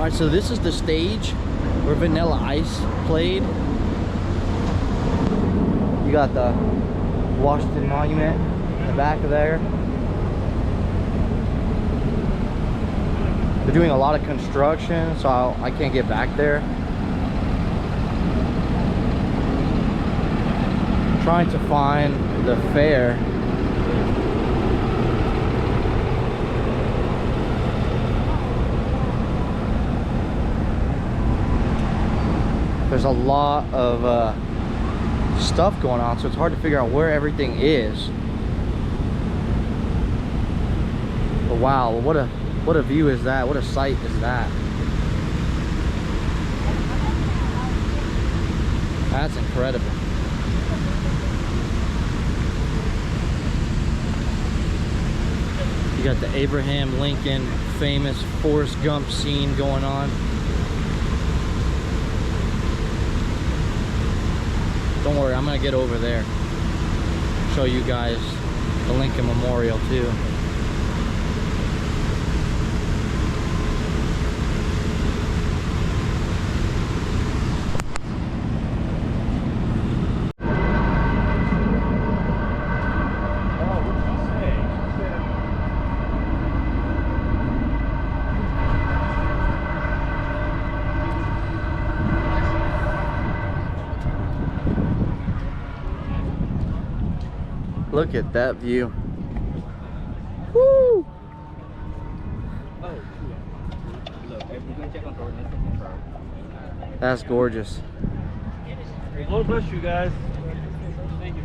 All right, so this is the stage where Vanilla Ice played. You got the Washington Monument in the back of there. They're doing a lot of construction, so I can't get back there. I'm trying to find the fair. There's a lot of stuff going on, so it's hard to figure out where everything is. But wow, what a view is that? What a sight is that? That's incredible. You got the Abraham Lincoln famous Forrest Gump scene going on. Don't worry, I'm gonna get over there. Show you guys the Lincoln Memorial too. Look at that view. Woo! That's gorgeous. Lord bless you guys. Thank you.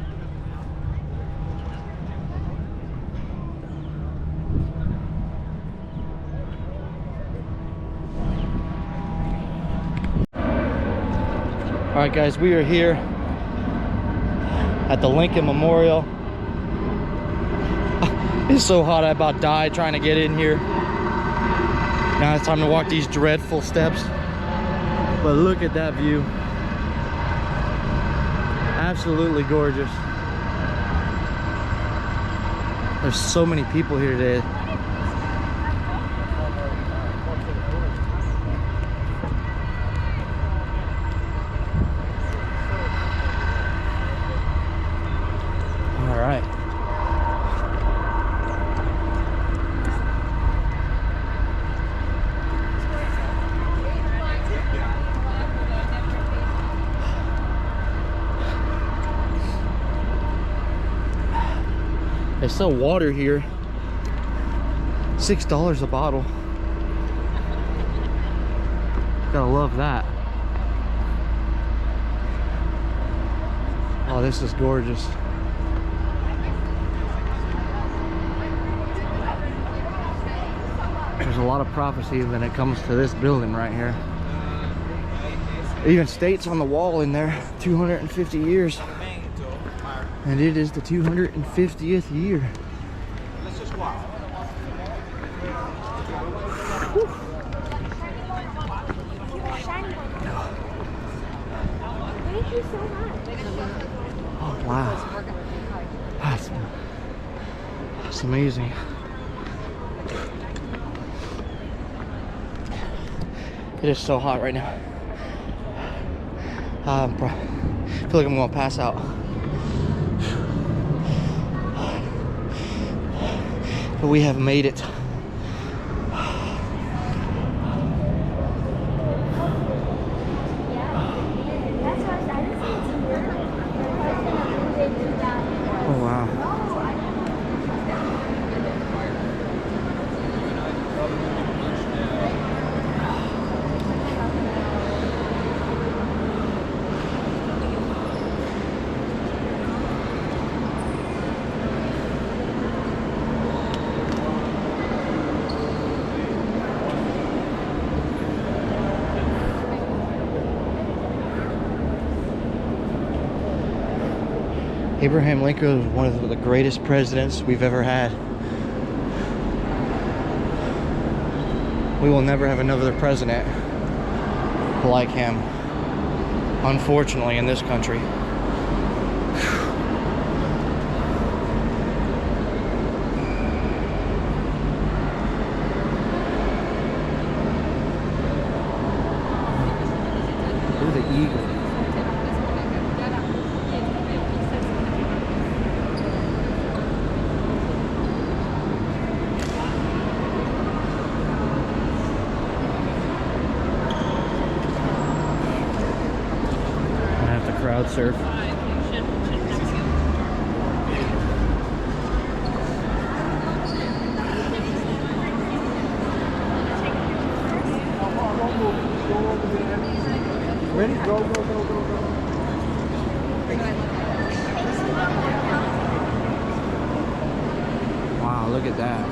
All right, guys, we are here at the Lincoln Memorial. It's so hot, I about died trying to get in here. Now it's time to walk these dreadful steps. But look at that view. Absolutely gorgeous. There's so many people here today. All right. They sell water here, $6 a bottle. Gotta love that. Oh, this is gorgeous. There's a lot of prophecy when it comes to this building right here. It even states on the wall in there, 250 years. And it is the 250th year. Thank you so much. Oh wow. That's amazing. It is so hot right now. I feel like I'm gonna pass out. But we have made it. Oh wow. Abraham Lincoln was one of the greatest presidents we've ever had. We will never have another president like him, unfortunately, in this country. Look at the eagle. I have to crowd surf. Ready? Go, go, go, go, go. Wow, look at that.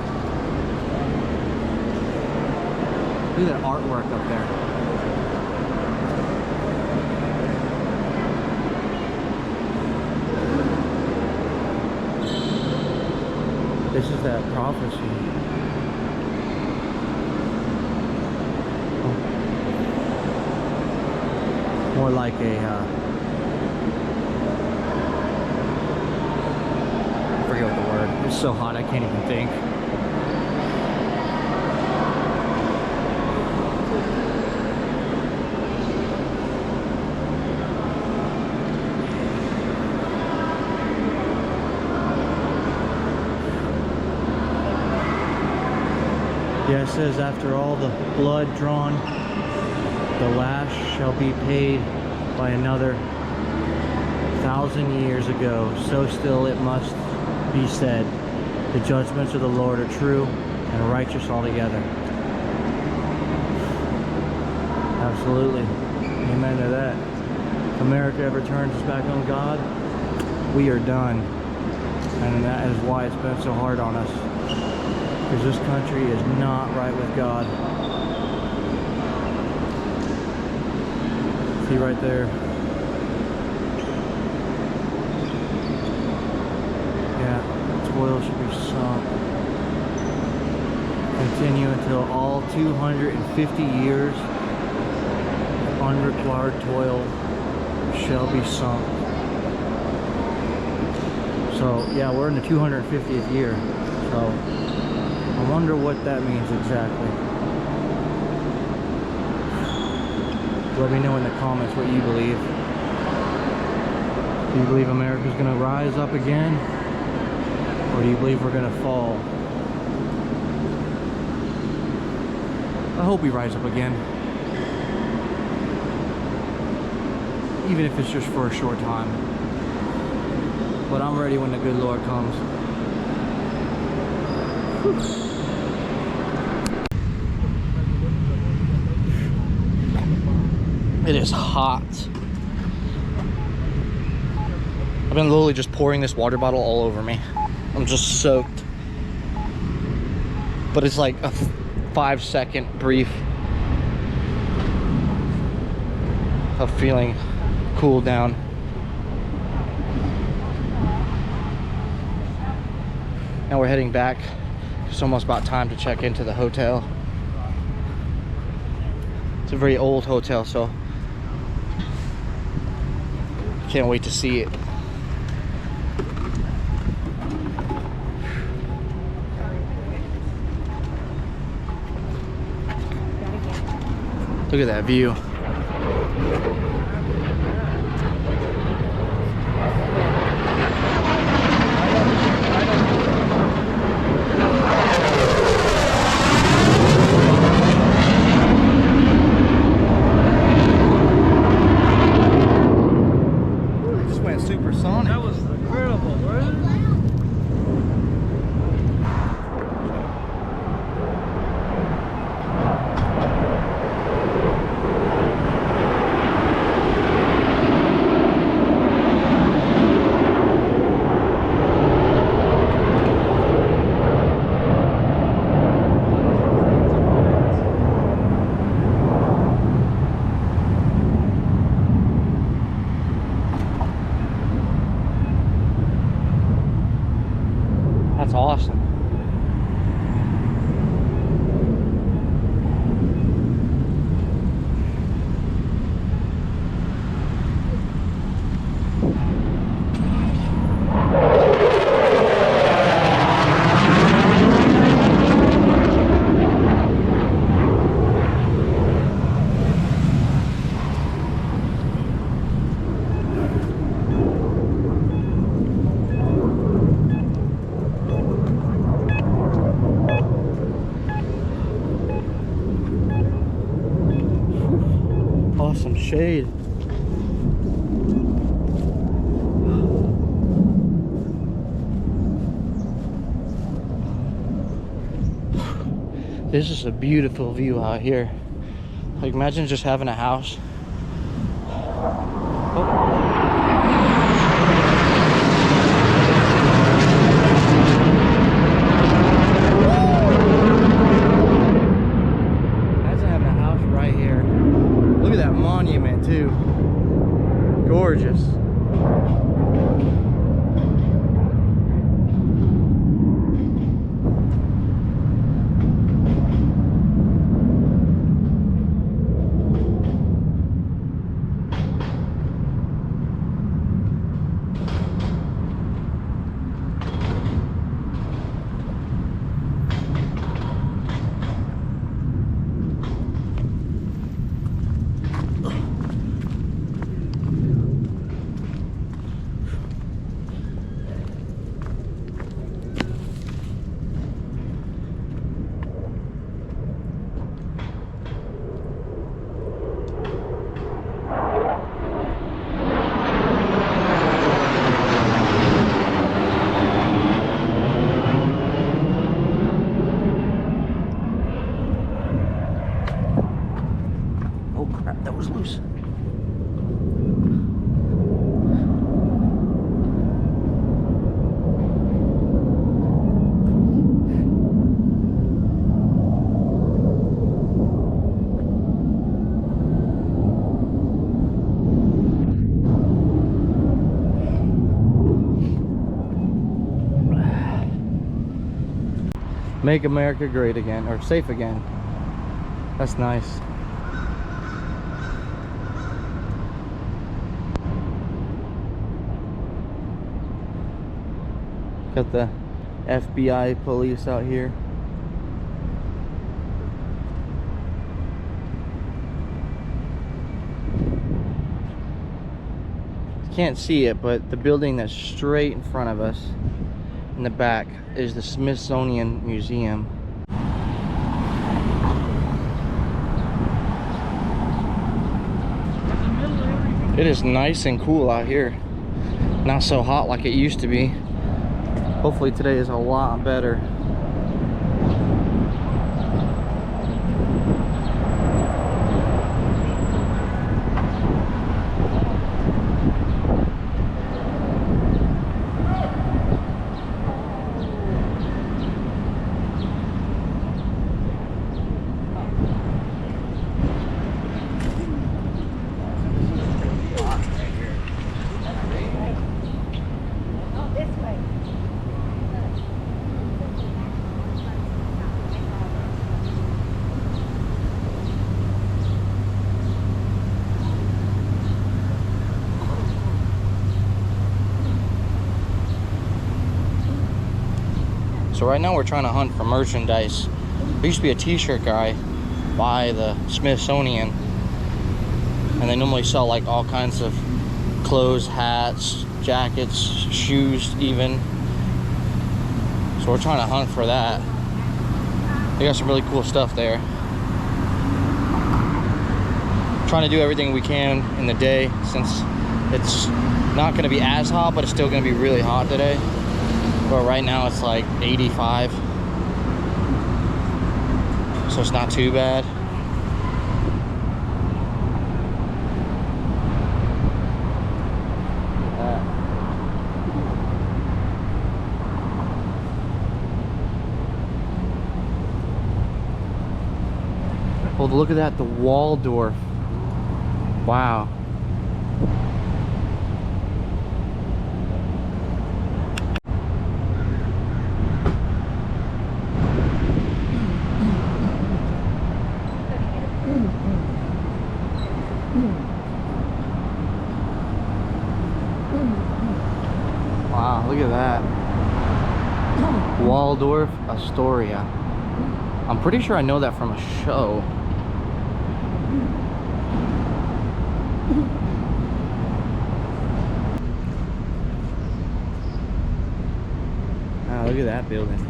Look at that artwork up there. This is that prophecy. More like a, I forget what the word. It's so hot I can't even think. Yeah, it says after all the blood drawn, the last shall be paid by another 1,000 years ago. So still it must be said, the judgments of the Lord are true and righteous altogether. Absolutely. Amen to that. If America ever turns its back on God, we are done. And that is why it's been so hard on us. Because this country is not right with God. See right there. Yeah, toil should be sunk. Continue until all 250 years of unrequired toil shall be sunk. So yeah, we're in the 250th year. So I wonder what that means exactly. Let me know in the comments what you believe. Do you believe America's gonna rise up again? Or do you believe we're gonna fall? I hope we rise up again. Even if it's just for a short time. But I'm ready when the good Lord comes. Whew. It is hot. I've been literally just pouring this water bottle all over me. I'm just soaked. But it's like a 5-second brief of feeling cool down. Now we're heading back. It's almost about time to check into the hotel. It's a very old hotel, so can't wait to see it. Look at that view. Supersonic. That was incredible, right? That's awesome. shade. This is a beautiful view out here. Like, imagine just having a house. Imagine having a house right here. Look at that monument too. Gorgeous. That was loose. Make America great again, or safe again. That's nice. Got the FBI police out here. Can't see it, but the building that's straight in front of us in the back is the Smithsonian Museum. It is nice and cool out here. Not so hot like it used to be. Hopefully today is a lot better. So right now we're trying to hunt for merchandise. There used to be a t-shirt guy by the Smithsonian, and they normally sell like all kinds of clothes, hats, jackets, shoes even. So we're trying to hunt for that. They got some really cool stuff there. Trying to do everything we can in the day, since it's not going to be as hot, but it's still going to be really hot today. But right now it's like 85, so it's not too bad. Well, look at that, the Waldorf. Wow. Wow, look at that. Waldorf Astoria. I'm pretty sure I know that from a show. Wow, look at that building.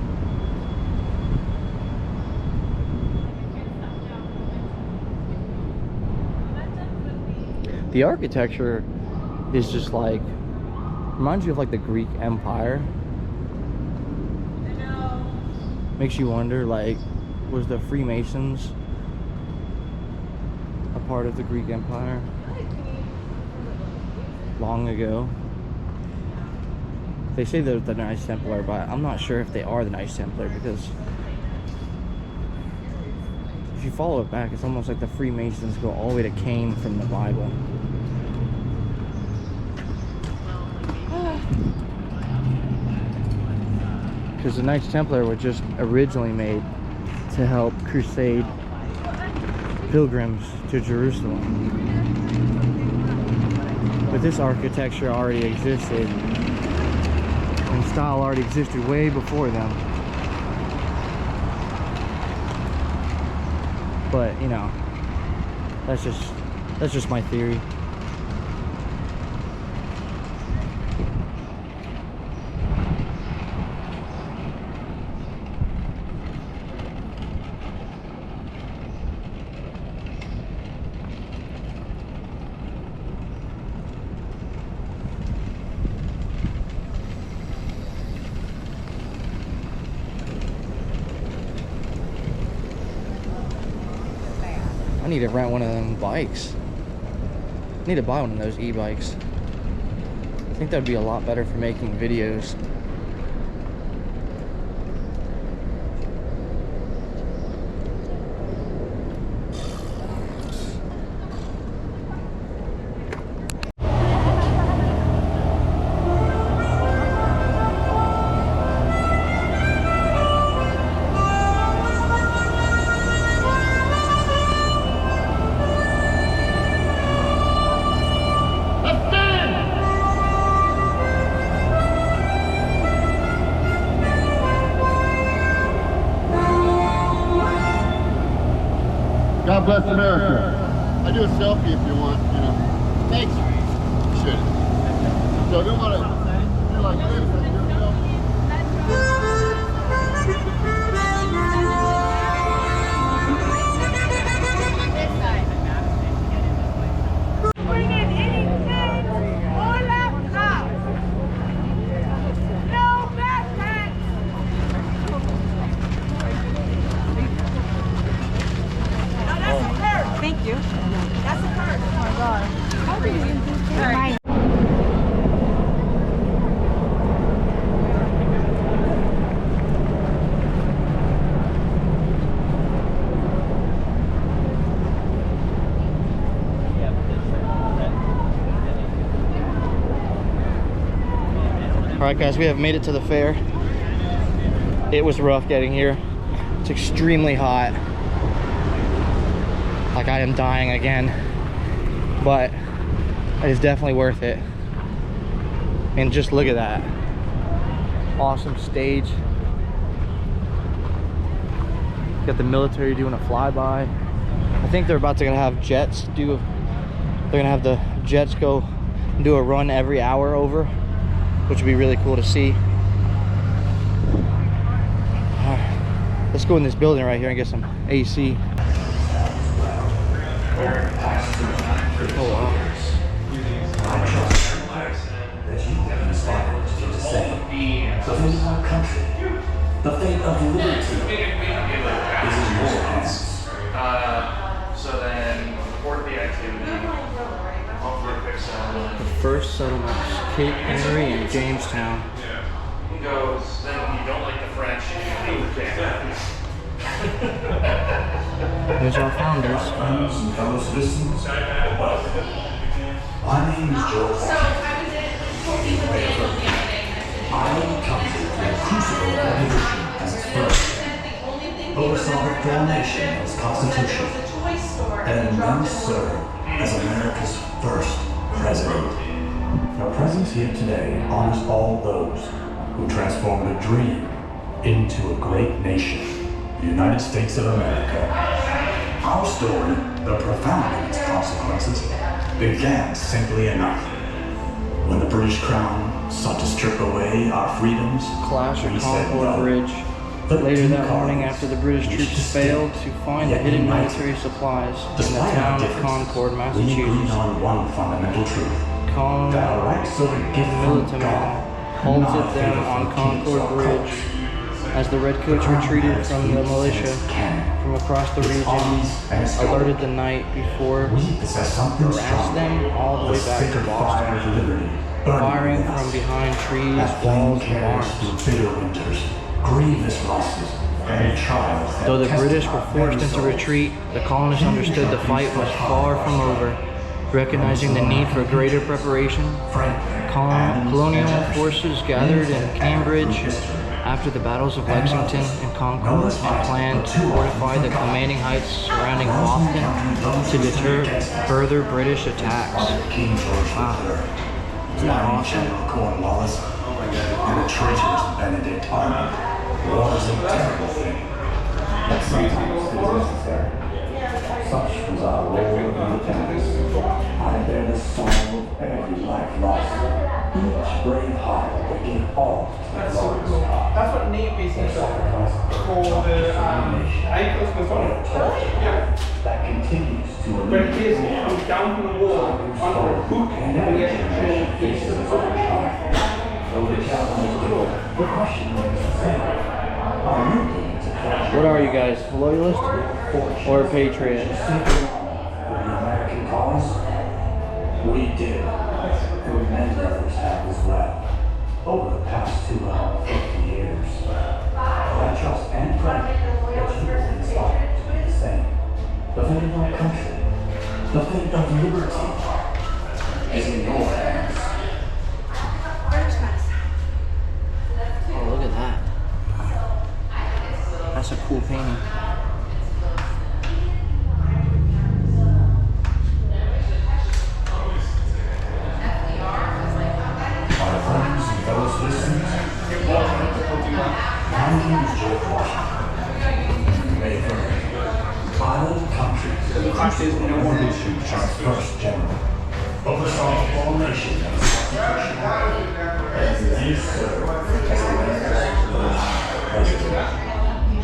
The architecture is just like, reminds you of like the Greek Empire. Makes you wonder, like, was the Freemasons a part of the Greek Empire long ago? They say they're the Knights Templar, but I'm not sure if they are the Knights Templar, because if you follow it back, it's almost like the Freemasons go all the way to Cain from the Bible. Because the Knights Templar were just originally made to help crusade pilgrims to Jerusalem. But this architecture already existed, and style already existed way before them. But, you know, that's just my theory. I need to rent one of them bikes. I need to buy one of those e-bikes. I think that'd be a lot better for making videos. God bless America. I do a selfie if you want, you know. Thanks. Shit. So do what I do like this. I do a selfie. Bring in anything or laptop. No backpack. No, that's a purse. Thank you. That's a purse. Oh my God. How do you do that? Alright guys, we have made it to the fair. It was rough getting here. It's extremely hot. Like I am dying again. But it is definitely worth it. And just look at that. Awesome stage. Got the military doing a flyby. I think they're about to have jets do, they're gonna have the jets go do a run every hour over, which would be really cool to see. Alright, let's go in this building right here and get some AC. Oh wow. I trust that you have inspired to do the same. The fate of our country, the fate of liberty, is in your hands. So then report the activity. Hopefully fix The first settlements, Cape Henry and Jamestown. He goes, then you don't like the French, you hate the Japanese. There's our founders. Friends and fellow citizens, my name is George Washington. I come to the crucible revolution as its first, oversaw the formation of its constitution, and then served as America's first president. Our presence here today honors all those who transformed a dream into a great nation, the United States of America. Our story, though profound in its consequences, began simply enough. When the British Crown sought to strip away our freedoms, Clash we of said Concord no. Bridge. Later that morning, after the British troops failed to find the hidden military supplies in the town of Concord, Massachusetts, on one fundamental truth. Colin Militiamen halted them on Concord Bridge as the redcoats retreated from the militia from across the region, alerted the night before, harassed them all the way back to Boston, firing from behind trees, walls, and barns. Bitter winters, grievous losses, and trials. Though the British were forced into retreat, the colonists understood the fight was far from over. Recognizing the need for greater preparation, colonial forces gathered in Cambridge after the battles of Lexington and Concord and planned to fortify the commanding heights surrounding Boston to deter further British attacks. Wow. Isn't that awesome? Cornwallis and a treacherous Benedict army. War is a terrible thing, but sometimes it is necessary. Such was our role of independence. I bear the sorrow of every life lost. Each brave heart waking all to the Lord's cause. That's what Nate basically said for the Ankles Masonic. That continues to When his comes down from the wall under a boot and he has to change faces of the Though the challenge is good, the question remains the same. Are you willing to pledge What are you guys, loyalists or patriots? for the American cause? We did, and many others have as well, over the past 250 years. I trust and pray that you will inspire to be the same. The fate of our country, the fate of liberty, is in your hands. Oh, look at that. That's a cool painting. Our friends and fellow citizens, my name is George Washington. May 3rd, island countries issued as the first general, oversaw the formation of the Constitution, and he served as the president.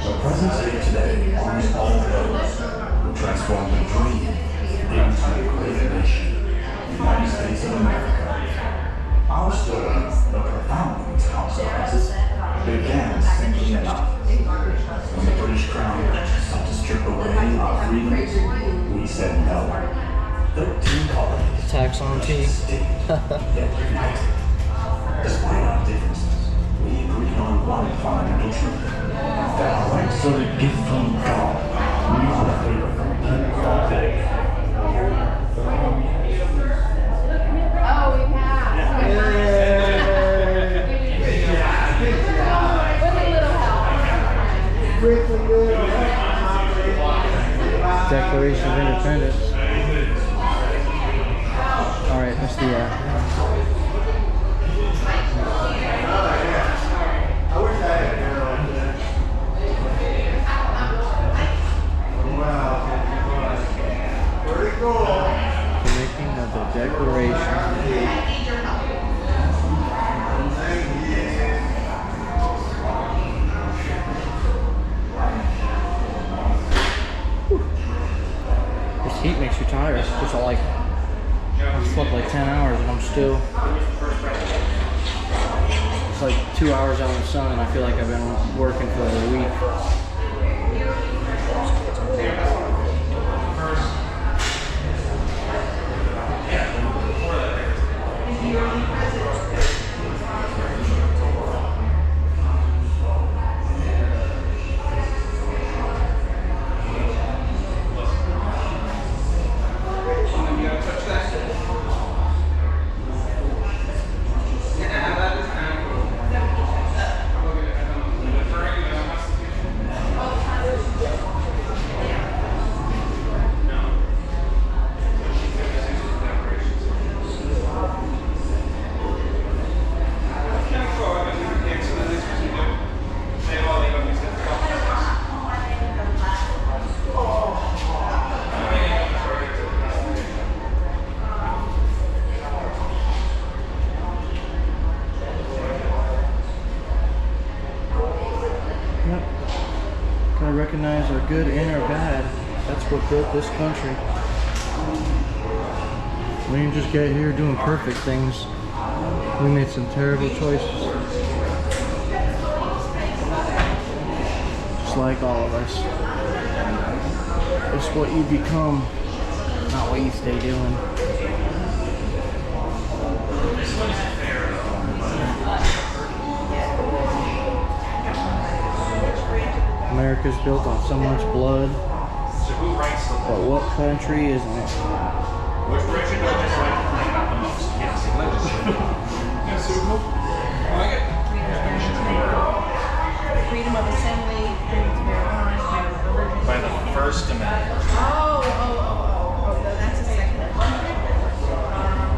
The presence here today honors all those who transformed the dream into a great nation, the United States of America. Our story, the profound consequences, began simply enough. When the British Crown sought to strip away our freedoms, we said no. 13 colonies. Tax on tea. Yet united. Despite our differences, we agreed on one fundamental truth. That our rights are a gift from God, not a favor from people. Declaration of Independence. Alright, let's do that. The making of the Declaration. This heat makes you tired. It's just like, I slept like 10 hours and I'm still, it's like 2 hours out in the sun and I feel like I've been working for a week. good and or bad, that's what built this country. We didn't just get here doing perfect things. We made some terrible choices. Just like all of us. It's what you become, not what you stay doing. America's built on so much blood, but what country isn't it? Which direction do I just like to think about the most? Yes. Freedom of assembly, freedom to bear arms, freedom of religion. By the First Amendment. Oh, no, that's a second.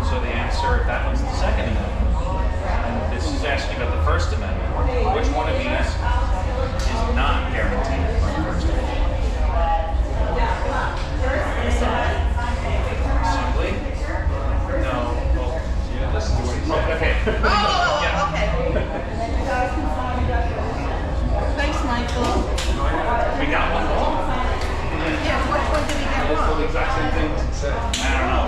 So the answer, if that one's the Second Amendment, and this is asking about the First Amendment, which one of these is not guaranteed by the First Amendment? Assembly? No. Well, yeah, listen to what he said. Okay. Oh, okay. Thanks, Michael. We got one wrong. Yeah, which one did we get wrong? The exact same things he said. I don't know.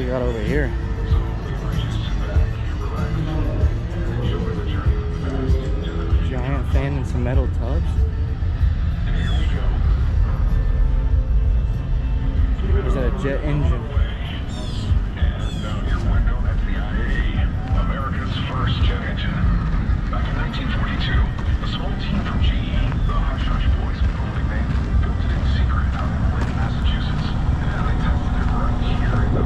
Got over here. Giant fan and some metal tubs. Or is that a jet engine? America's first jet engine. Back in 1942, a small team from GE, the Hush Hush Boys, nickname, built it in secret out in Lynn, Massachusetts, and they tested it right here in the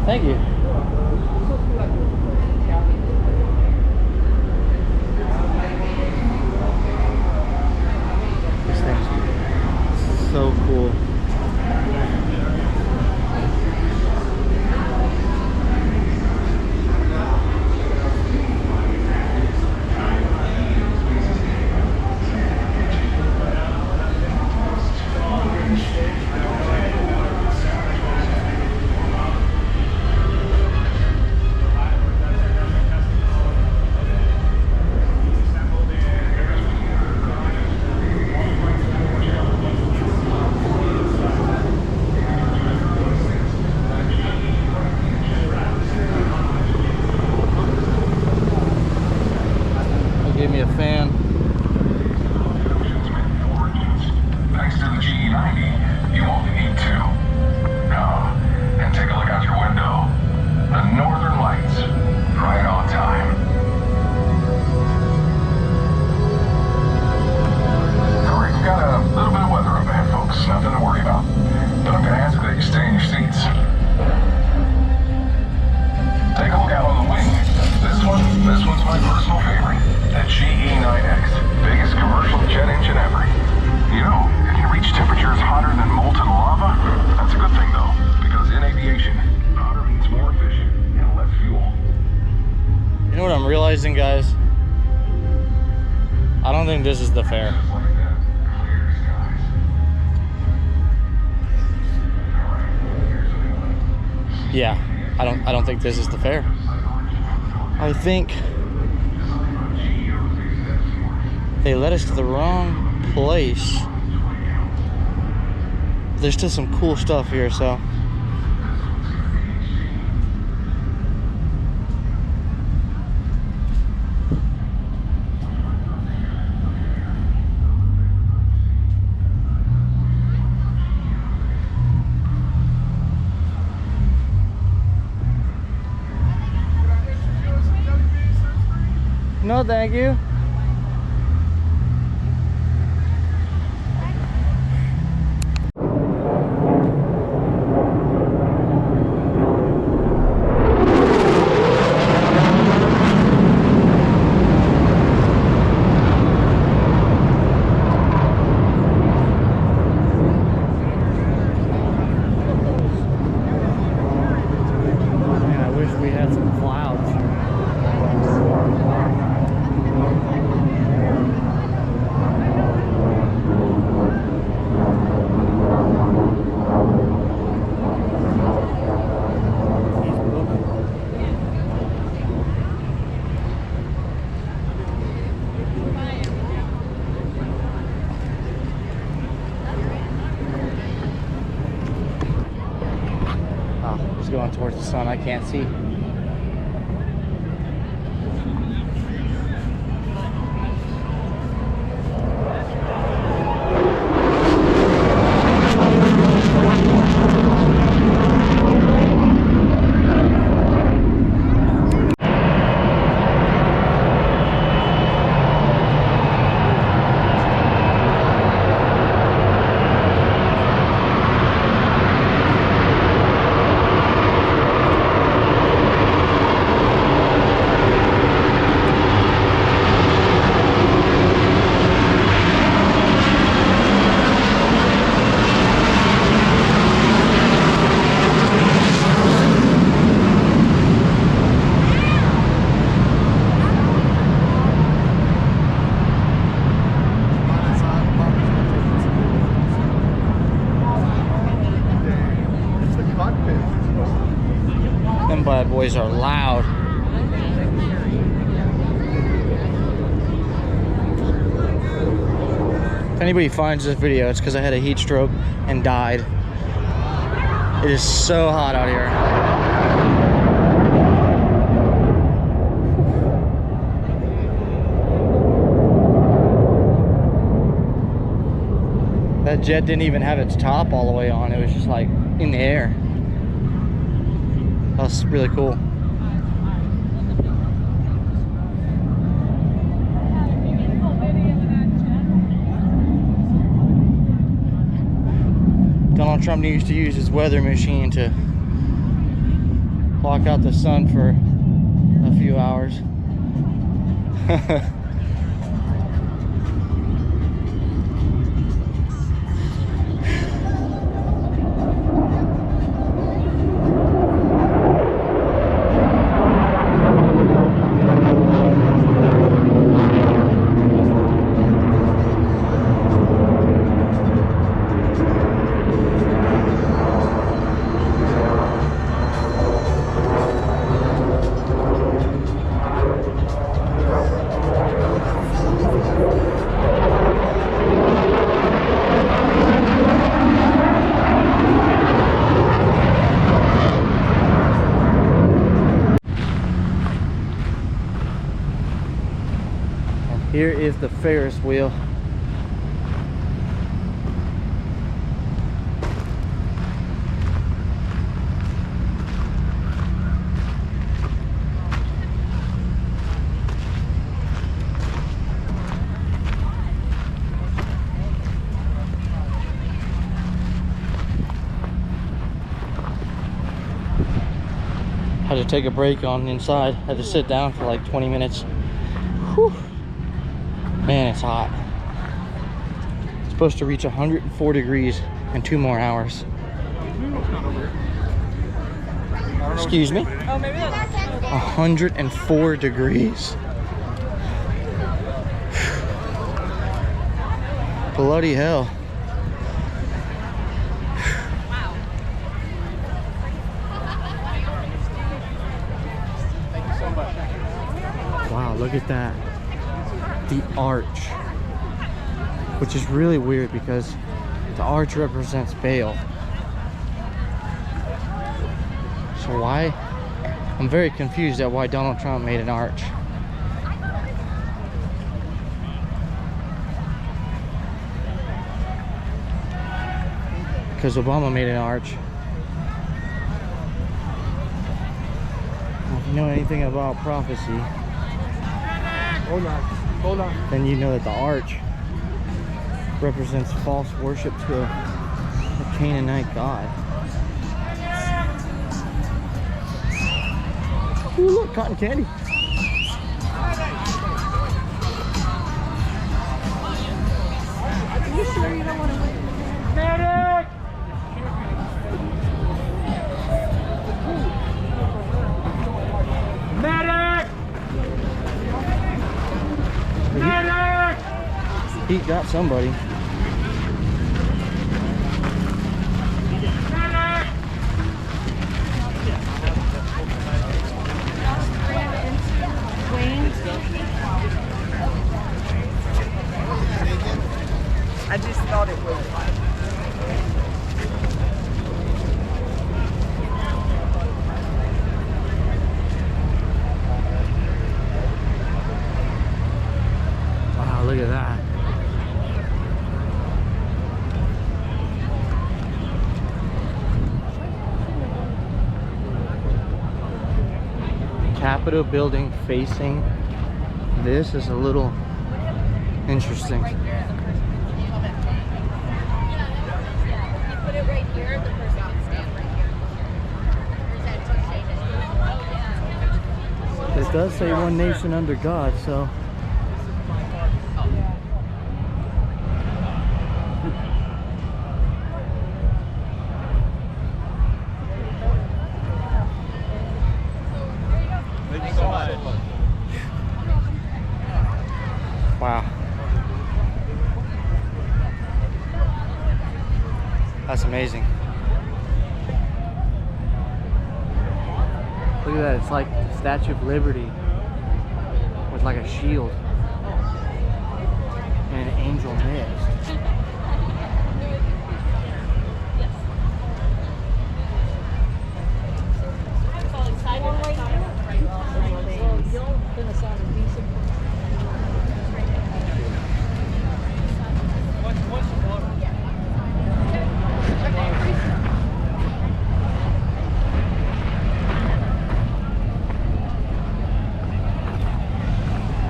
Thank you. This thing's so cool. realizing, guys, I don't think this is the fair. Yeah, I don't think this is the fair. I think they led us to the wrong place. There's still some cool stuff here, so. No, thank you. Man, I wish we had some clouds. Just going towards the sun, I can't see. Them bad boys are loud. If anybody finds this video, it's because I had a heat stroke and died. It is so hot out here. That jet didn't even have its top all the way on. It was just like in the air. That was really cool. Donald Trump needs to use his weather machine to block out the sun for a few hours. Here is the Ferris wheel. Had to take a break on the inside. Had to sit down for like 20 minutes. Whew. Man, it's hot. It's supposed to reach 104 degrees in 2 more hours. Excuse me? Oh, maybe that's 104 degrees. Bloody hell. Wow, look at that. The arch. Which is really weird because the arch represents Baal. So why? I'm very confused at why Donald Trump made an arch. Because Obama made an arch. If you know anything about prophecy, Hold on. then you know that the arch represents false worship to a Canaanite god. Ooh, look, cotton candy. Are you sure you don't want to wait? Medic! Medic! Medic! He got somebody. I just thought it was like. Wow, look at that. Capitol building facing this is a little interesting. Put it right here, the person can stand right here. Or is that too shaded? It does say one nation under God, so. Thank you so much. Wow. That's amazing. Look at that, it's like the Statue of Liberty with like a shield and an angel mist.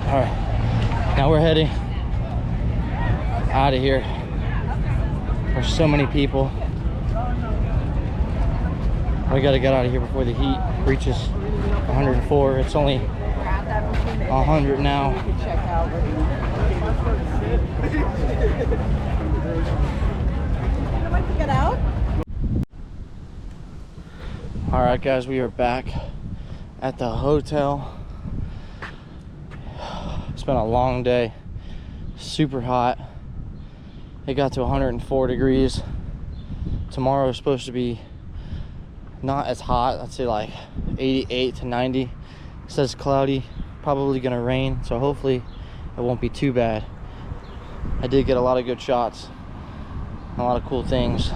All right, now we're heading out of here. There's so many people. We gotta get out of here before the heat reaches 104. It's only 100 now. Get out? All right, guys, we are back at the hotel. It's been a long day, super hot. It got to 104 degrees. Tomorrow is supposed to be not as hot. I'd say like 88 to 90. It says cloudy, probably gonna rain, so hopefully it won't be too bad. I did get a lot of good shots, a lot of cool things.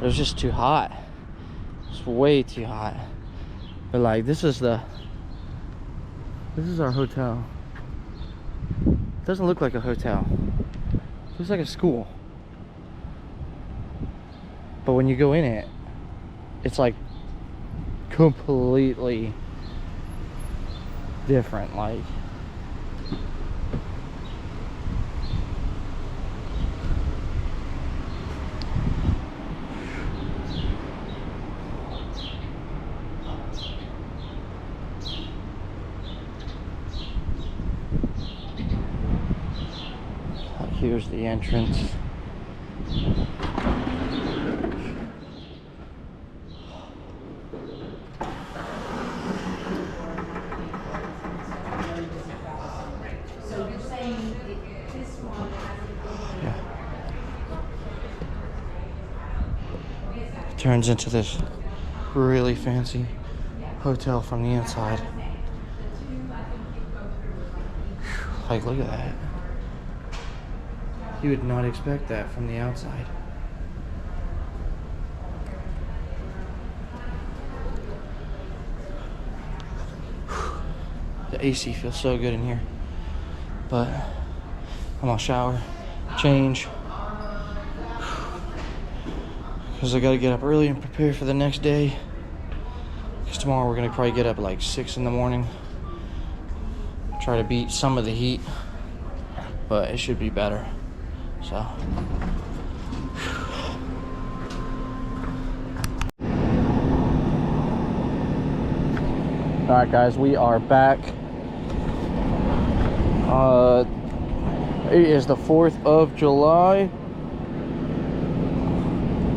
It was just too hot. It's way too hot. But like, this is our hotel. It doesn't look like a hotel. It looks like a school. But when you go in it, it's like completely different. Like, here's the entrance. turns into this really fancy hotel from the inside. Like, look at that. You would not expect that from the outside. The AC feels so good in here. But I'm gonna shower, change, because I gotta get up early and prepare for the next day. Because tomorrow we're gonna probably get up at like 6 in the morning. Try to beat some of the heat, but it should be better. So. All right, guys, we are back. It is the 4th of July.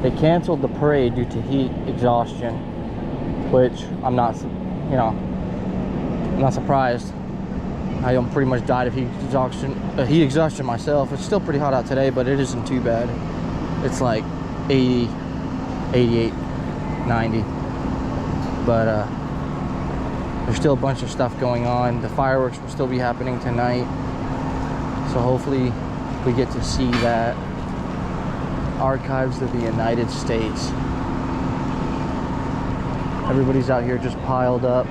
They canceled the parade due to heat exhaustion, which I'm not, I'm not surprised. I pretty much died of heat exhaustion myself. It's still pretty hot out today, but it isn't too bad. It's like 80, 88, 90. But there's still a bunch of stuff going on. The fireworks will still be happening tonight. So hopefully we get to see that. Archives of the United States. Everybody's out here just piled up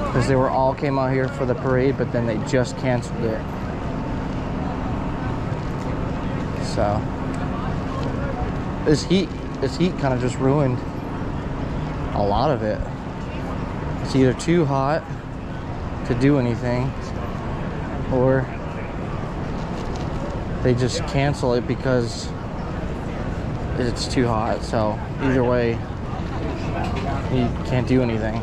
because they all came out here for the parade, but then they just canceled it. So this heat kind of just ruined a lot of it. It's either too hot to do anything, or they just cancel it because it's too hot. So either way, you can't do anything.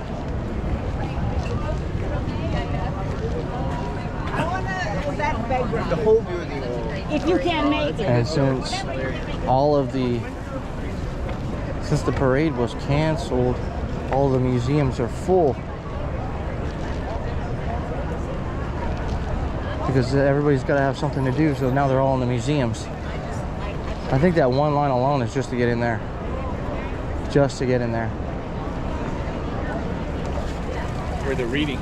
The whole building. If you can't make it. And since the parade was canceled, all the museums are full. Because everybody's got to have something to do, so now they're all in the museums. I think that one line alone is just to get in there. Just to get in there. Where the reading.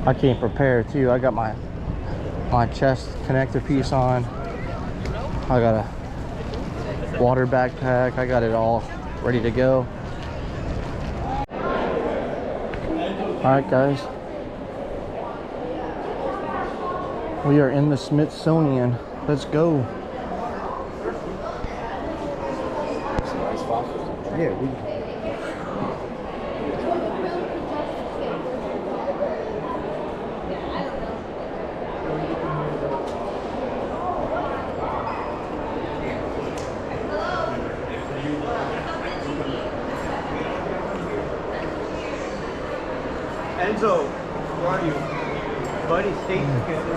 I came prepared too. I got my chest connector piece on. I got a water backpack. I got it all ready to go. Alright, guys. We are in the Smithsonian. Let's go. Yeah, Enzo, where are you? Buddy, stay together.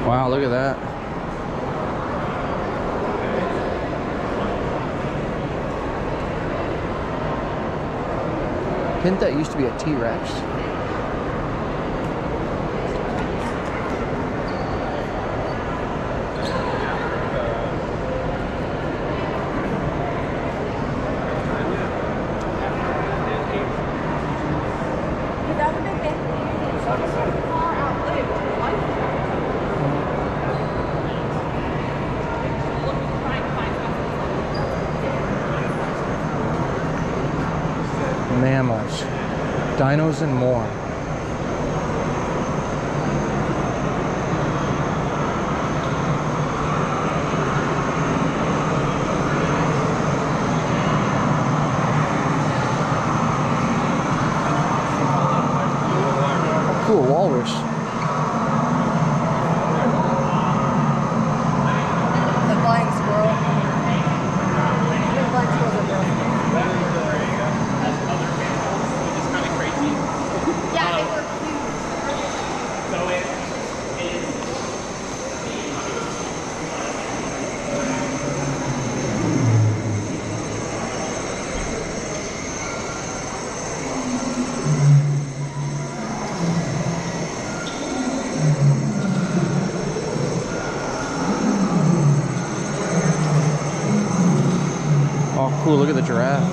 Wow, look at that. Didn't that used to be a T-Rex? mammals, dinos, and more. Cool, walrus. The flying squirrel. The flying squirrels are real. Yeah, they were huge. Oh, cool, look at the giraffe.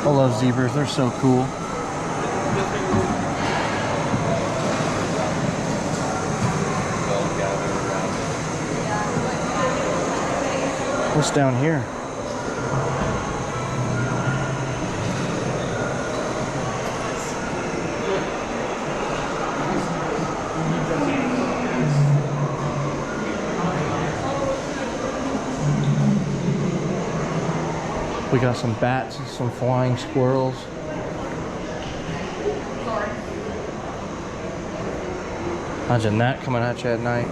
I love zebras, they're so cool. What's down here? We got some bats and some flying squirrels. Imagine that coming at you at night.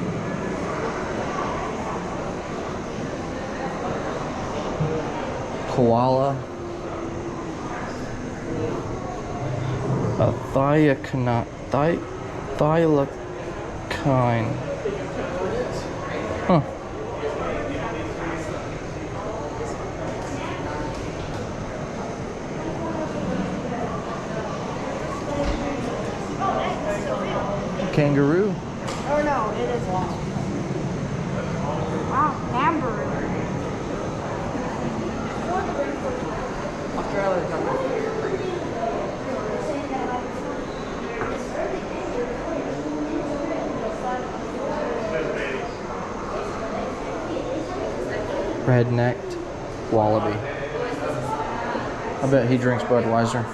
Koala. A thylacine. Huh. Kangaroo. Oh no, it is long. Wow, hamburger. Red-necked wallaby. I bet he drinks Budweiser.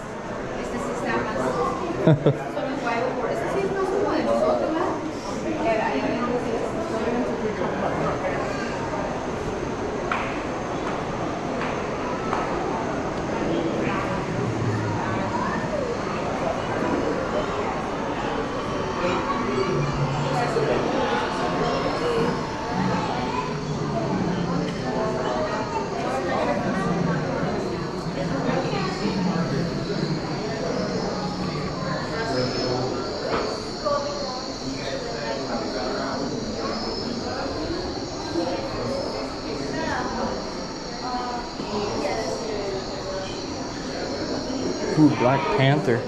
Ooh, Black Panther.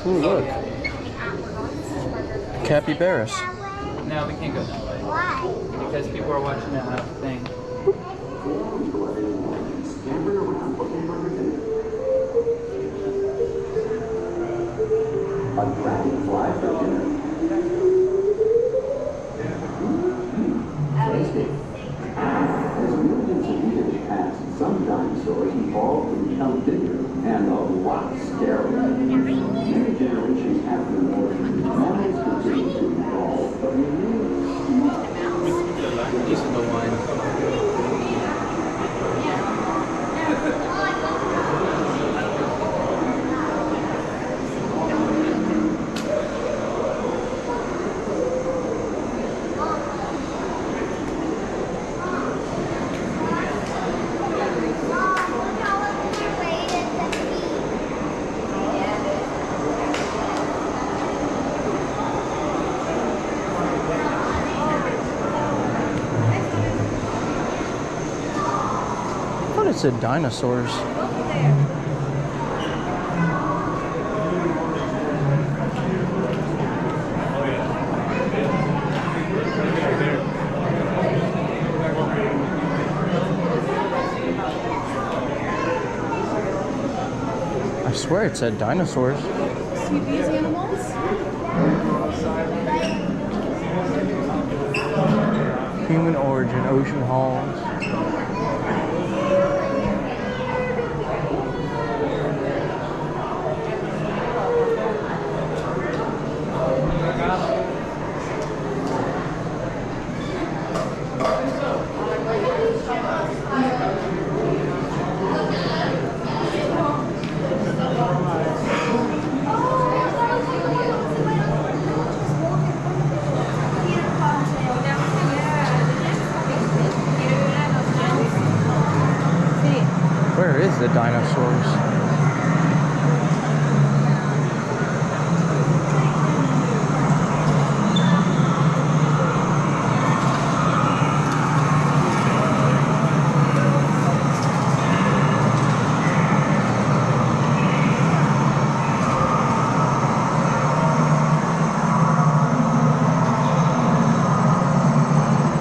Ooh, look. Capybaras. No, we can't go that way. Why? Because people are watching that thing. A dragonfly for dinner. Tasty. line. I thought it said dinosaurs. I swear it said dinosaurs. See these animals? Human origin, ocean halls. Where is the dinosaurs?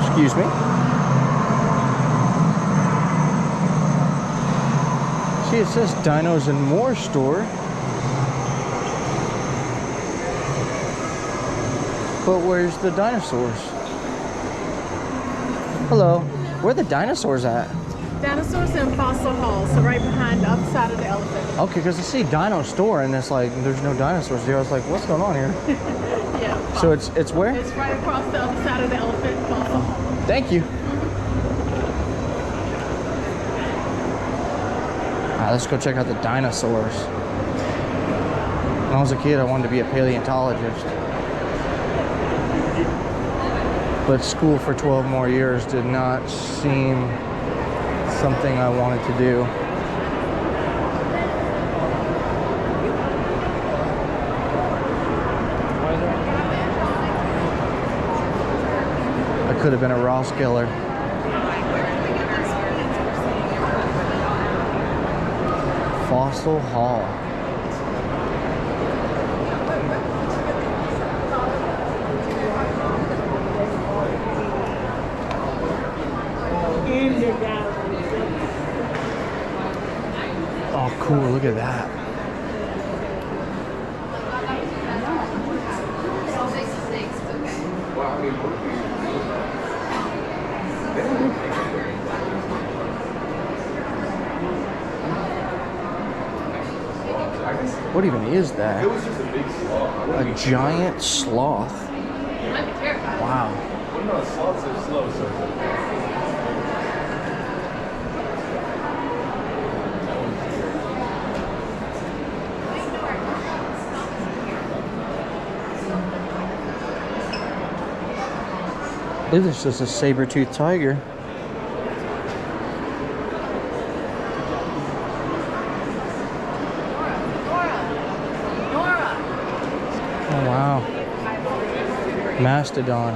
Excuse me. See, it says Dinos and More store. But where's the dinosaurs? Hello. Where are the dinosaurs at? Dinosaurs in Fossil Hall, so right behind the other side of the elephant. Okay, because I see Dino store and it's like there's no dinosaurs here. I was like, what's going on here? Yeah. So it's where? It's right across the other side of the elephant, Fossil Hall. Thank you. Alright, let's go check out the dinosaurs. When I was a kid, I wanted to be a paleontologist. But school for 12 more years did not seem something I wanted to do. I could have been a Ross Geller. Fossil Hall. Oh, cool. Look at that. What even is that? It was just a big sloth. A giant sloth. Wow. Well, no, sloths are slow, so. I believe this is a saber-toothed tiger. Oh wow. Mastodon.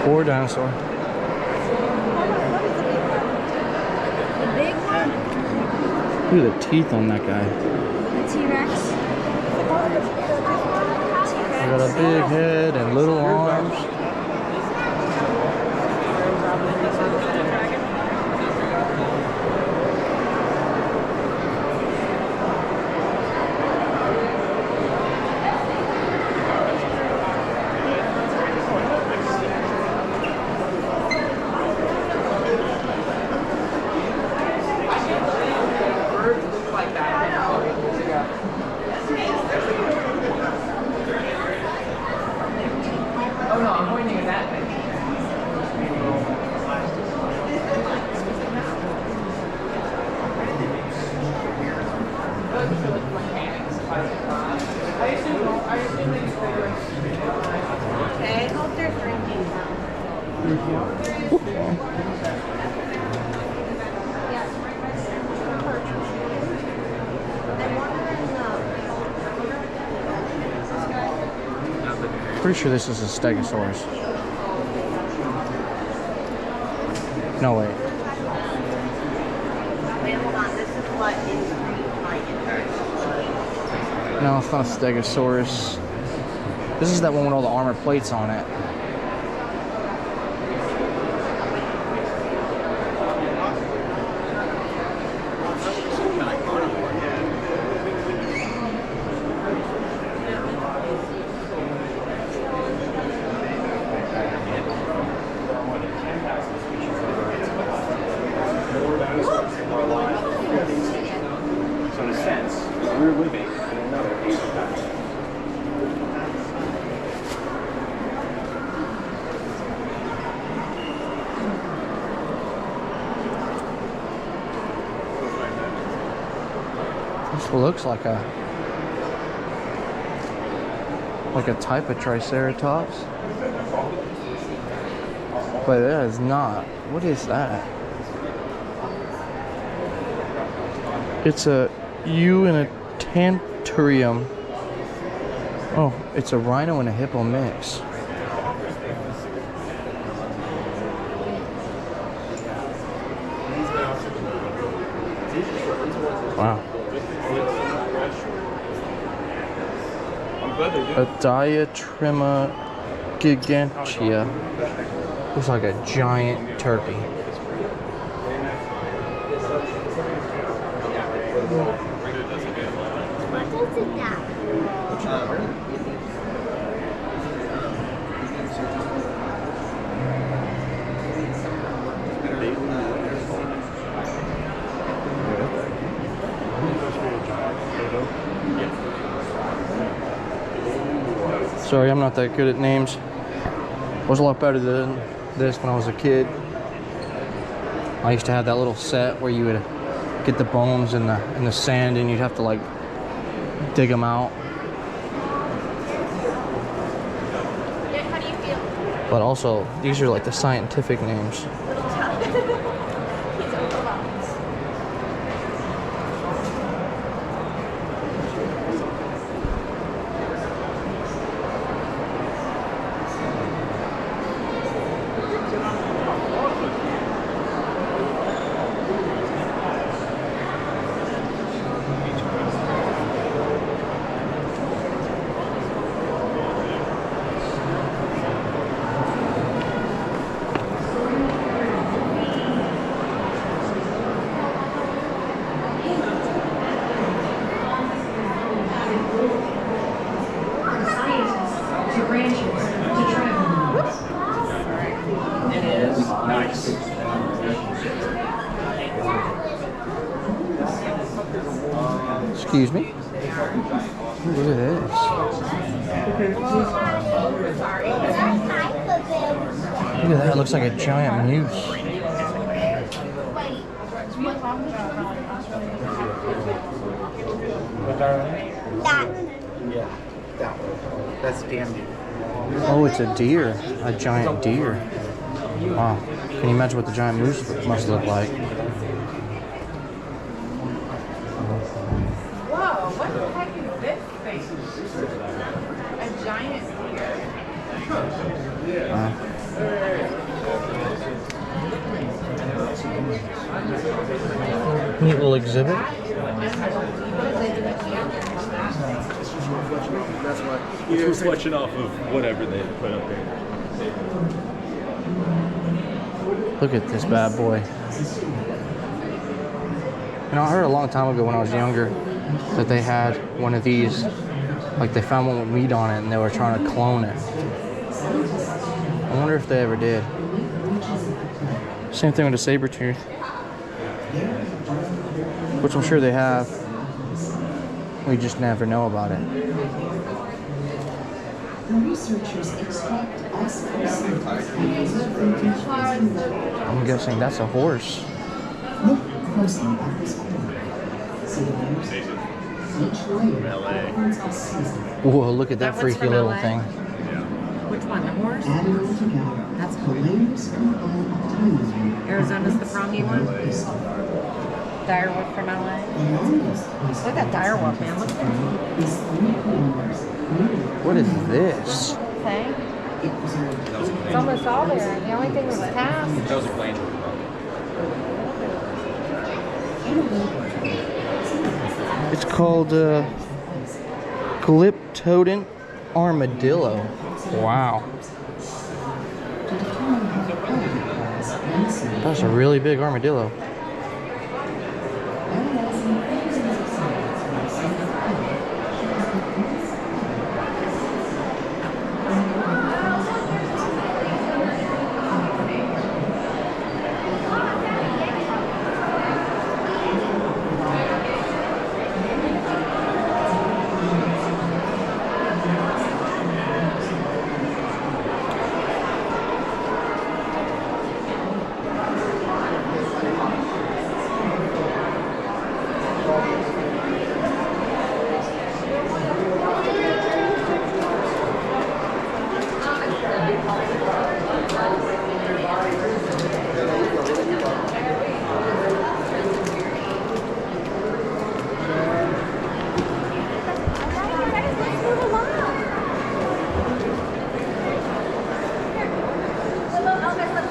Poor dinosaur. The big one? Look at the teeth on that guy. The T-Rex? He got a big head and little arms. Oh no, I'm pointing at that thing. Okay, I hope they're drinking now. Yes. Pretty sure this is a Stegosaurus. No, wait. Wait, hold on. This is what is No, it's not a Stegosaurus. This is that one with all the armor plates on it. So in a sense, we're living in another age of dinosaurs. This looks like a type of Triceratops. But that is not. What is that? It's a ewe and a tanturium. Oh, it's a rhino and a hippo mix. Wow. A Diatrima gigantea. Looks like a giant turkey. What is that? Sorry, I'm not that good at names. I was a lot better than this when I was a kid. I used to have that little set where you would get the bones in the sand and you'd have to like dig them out. How do you feel? But also, these are like the scientific names. Excuse me. Look at this. Look at that. It looks like a giant moose. Yeah, that one. That's damn deer. Oh, it's a deer. A giant deer. Wow. Can you imagine what the giant moose must look like? Whoa, what the heck is this thing? A giant deer. Neat little exhibit. That's what. It's a reflection off of whatever they put up there. Look at this bad boy. You know, I heard a long time ago when I was younger that they had one of these, like they found one with meat on it and they were trying to clone it. I wonder if they ever did. Same thing with a saber-tooth, which I'm sure they have. We just never know about it. The researchers expect us I'm guessing that's a horse. Look closely at this order. See the letters? Each layer represents a season. Whoa, look at that That one's freaky from little LA? thing. Which one, the horse? Added all together, That's the cool. layers combine a tiny Arizona's the prongy one? Direwolf from LA? Look at that direwolf, man. Look at that What is this? thing. It's almost all there. The only thing was cast. That was a plane. It's called Glyptodon armadillo. Wow. That's a really big armadillo.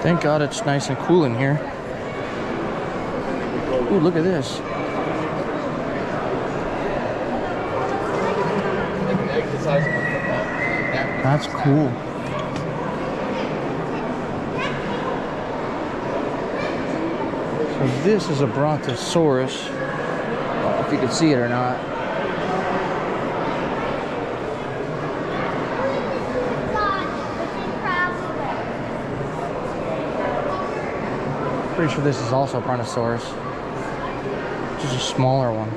Thank God it's nice and cool in here. Ooh, look at this. That's cool. So this is a brontosaurus. I don't know if you can see it or not. Pretty sure this is also a brontosaurus. Just a smaller one.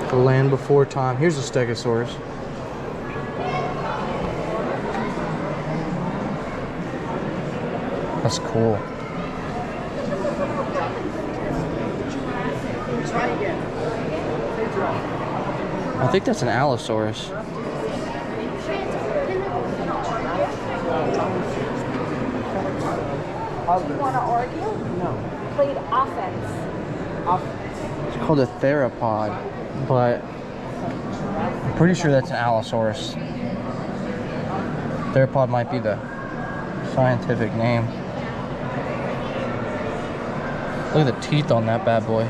The land before time. Here's a stegosaurus. That's cool. I think that's an allosaurus. You want to argue? No. Played offense. It's called a theropod, but I'm pretty sure that's an allosaurus. Theropod might be the scientific name. Look at the teeth on that bad boy.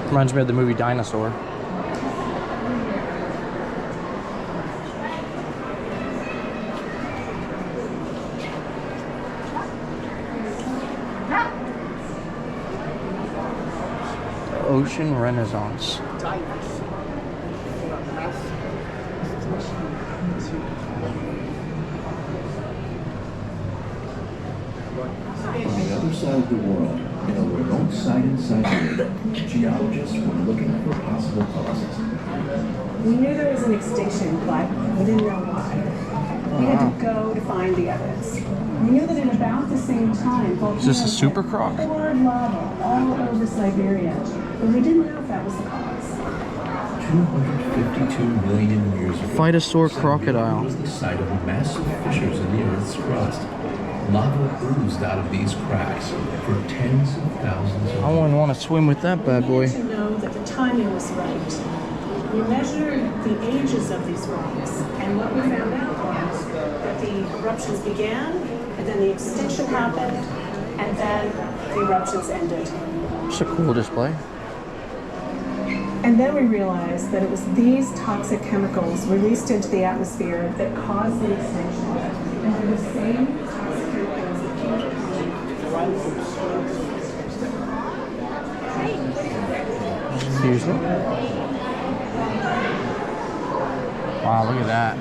Reminds me of the movie Dinosaur. Ocean Renaissance. On the other side of the world, in a remote site in Siberia, geologists were looking for possible causes. We knew there was an extinction, but we didn't know why. We had to go to find the evidence. We knew that at about the same time, is this a super croc? poured lava all over Siberia, but we didn't know if that was the cause. 252 million years ago, Phytosaur Siberia crocodile. was the site of massive fissures in the Earth's crust. Lava oozed out of these cracks for tens of thousands of years. I wouldn't want to swim with that bad boy. We needed to know that the timing was right. We measured the ages of these rocks, and what we found out was that the eruptions began, and then the extinction happened, and then the eruptions ended. It's a cool display. And then we realized that it was these toxic chemicals released into the atmosphere that caused the extinction. And they're the same toxic chemicals that came Excuse me. Wow, look at that.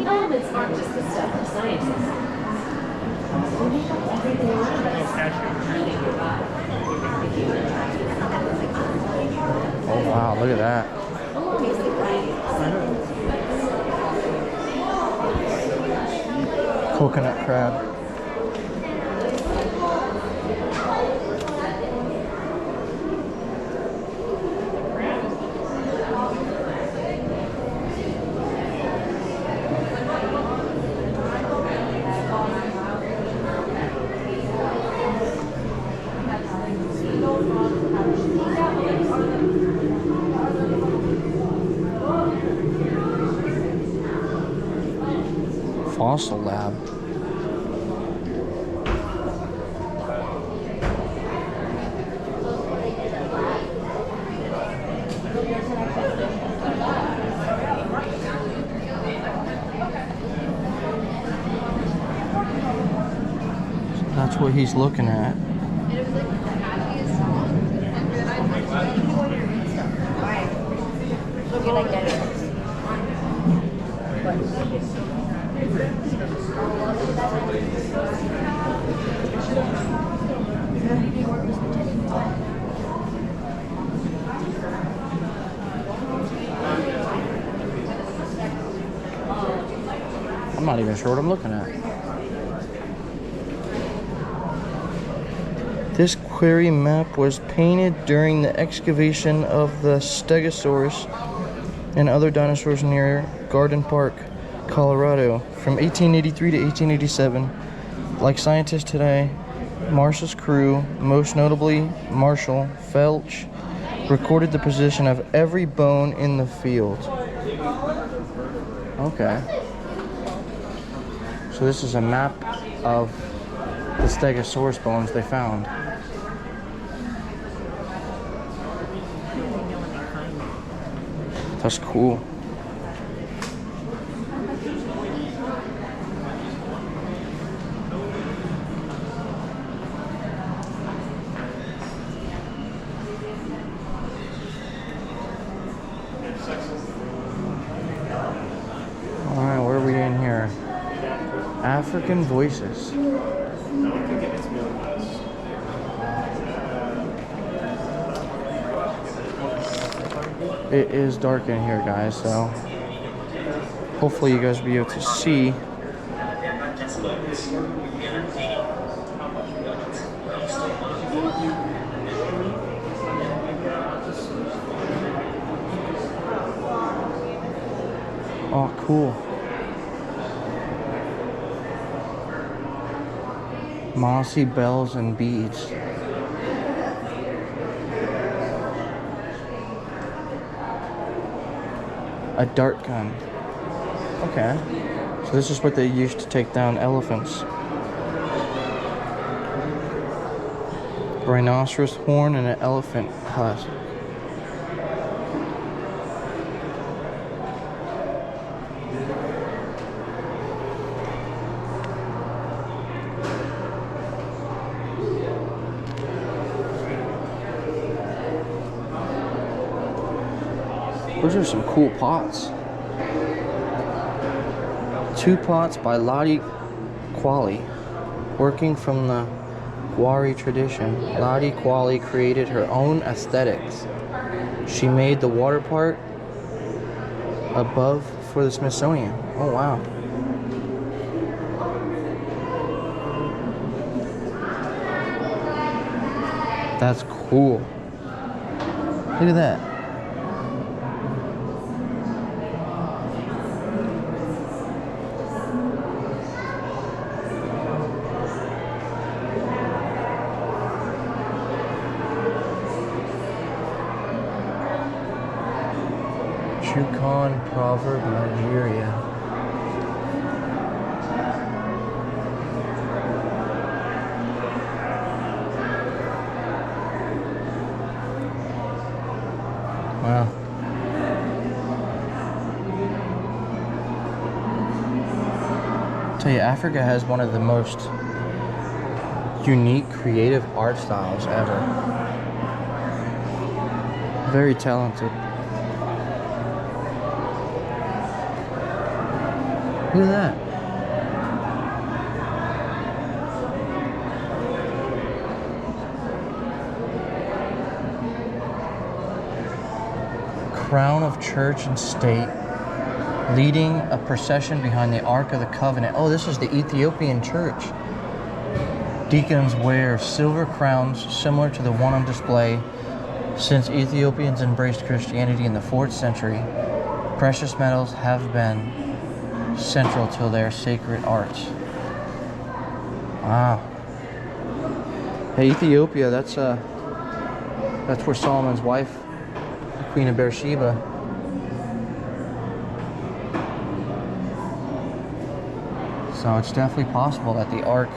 Elements aren't just the stuff of scientists. Oh wow, look at that. Coconut crab. Fossil lab. That's what he's looking at. I'm not even sure what I'm looking at. This quarry map was painted during the excavation of the Stegosaurus and other dinosaurs near Garden Park, Colorado, from 1883 to 1887. Like scientists today, Marshall's crew, most notably Marshall Felch, recorded the position of every bone in the field. Okay. So this is a map of the Stegosaurus bones they found. That's cool. Alright, what are we in here? African voices. It is dark in here, guys, so hopefully you guys will be able to see. Oh, cool. Mossy bells and beads. A dart gun. Okay. So this is what they used to take down elephants. Rhinoceros horn and an elephant husk. Those are some cool pots. 2 pots by Lottie Qualley. Working from the Wari tradition, Lottie Qualley created her own aesthetics. She made the water part above for the Smithsonian. Oh wow. That's cool. Look at that. Chukan proverb, Nigeria. Wow. Tell you, Africa has one of the most unique creative art styles ever. Very talented. Look at that. Crown of church and state, leading a procession behind the Ark of the Covenant. Oh, this is the Ethiopian church. Deacons wear silver crowns similar to the one on display. Since Ethiopians embraced Christianity in the 4th century, precious metals have been central to their sacred arts. Wow. Hey, Ethiopia, that's where Solomon's wife, the Queen of Beersheba, so it's definitely possible that the Ark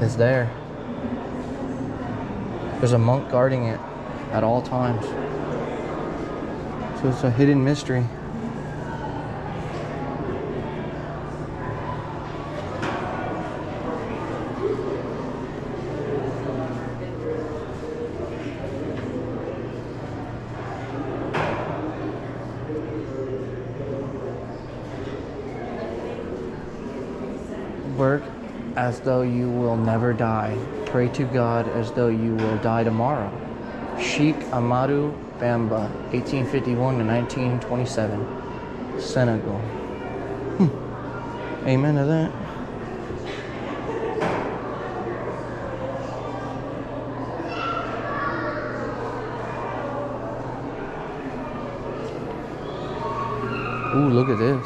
is there. There's a monk guarding it at all times. So it's a hidden mystery. Work as though you will never die. Pray to God as though you will die tomorrow. Sheikh Amadou Bamba, 1851 to 1927, Senegal. Amen to that. Ooh, look at this.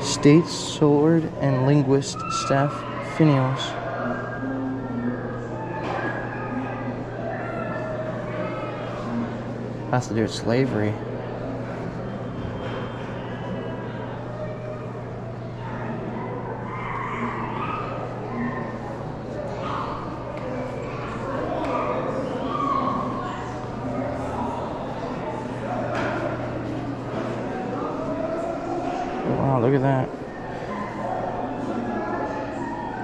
State sword and linguist staff finials. Has to do with slavery. Wow, look at that.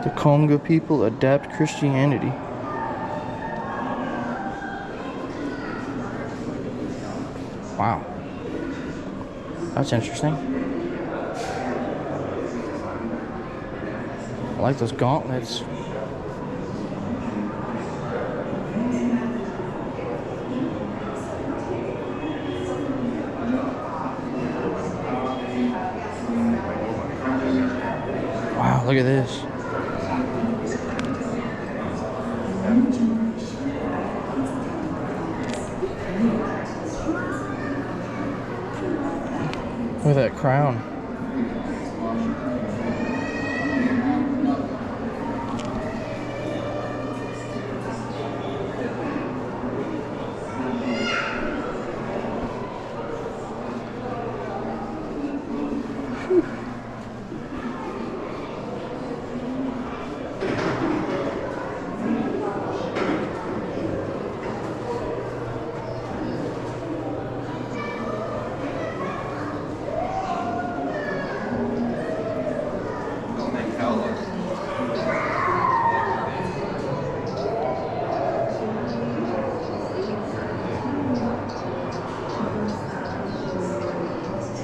The Congo people adapt Christianity. Wow. That's interesting. I like those gauntlets. Wow, look at this. Look at that crown.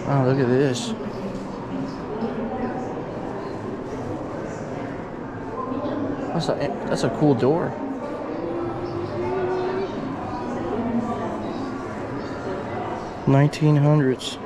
Oh, look at this. That's a cool door. $1900s.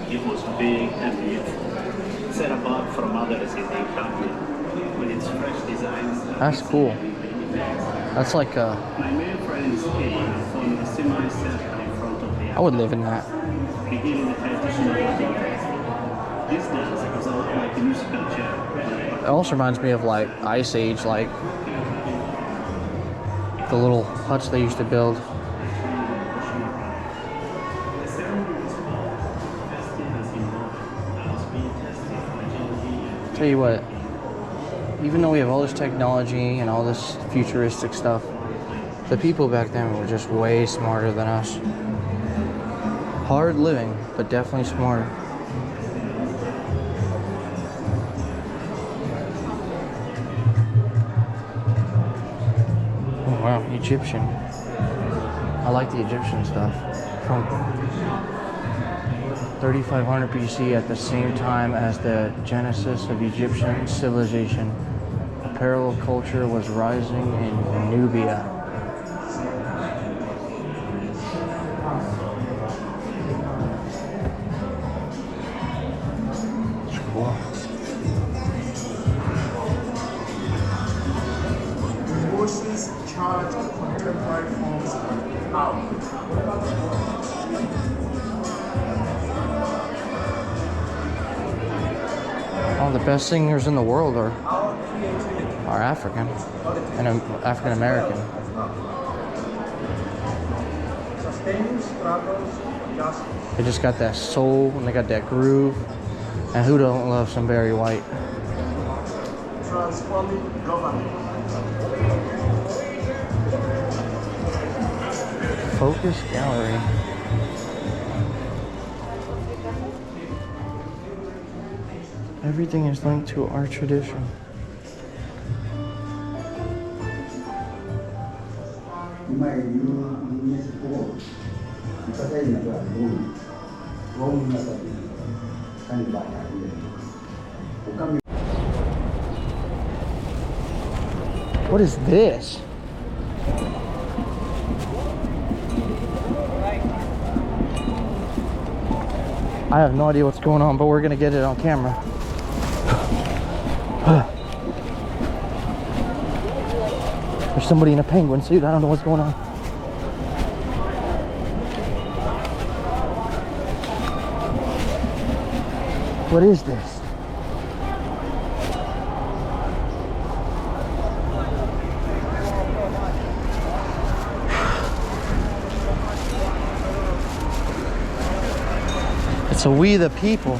It was big and beautiful, set apart from others in the country with its fresh designs. That's cool. That's like a... My male friends came from the semi-circle in front of the I would live in that. beginning the traditional dance. This dance was like a musical chair. It also reminds me of like Ice Age, like the little huts they used to build. Tell you what, even though we have all this technology and all this futuristic stuff, the people back then were just way smarter than us. Hard living, but definitely smarter. Oh wow, Egyptian. I like the Egyptian stuff. From 3500 BC, at the same time as the genesis of Egyptian civilization, a parallel culture was rising in Nubia. It's cool. Emotions charge contemporary forms of power. All the best singers in the world are African and African American. They just got that soul and they got that groove. And who don't love some Barry White? Transforming government. Focus Gallery. Everything is linked to our tradition. What is this? I have no idea what's going on, but we're gonna get it on camera. There's somebody in a penguin suit. I don't know what's going on. What is this? It's a We the People.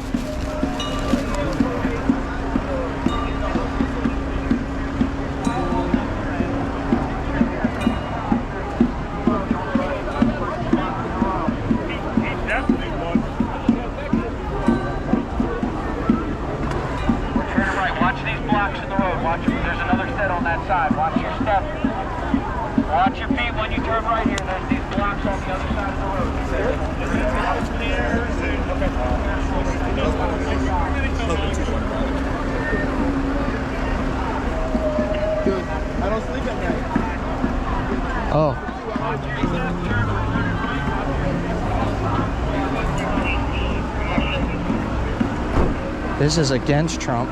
Watch your feet when you turn right here. There's these blocks on the other side of the road. I don't sleep at night. Oh. This is against Trump.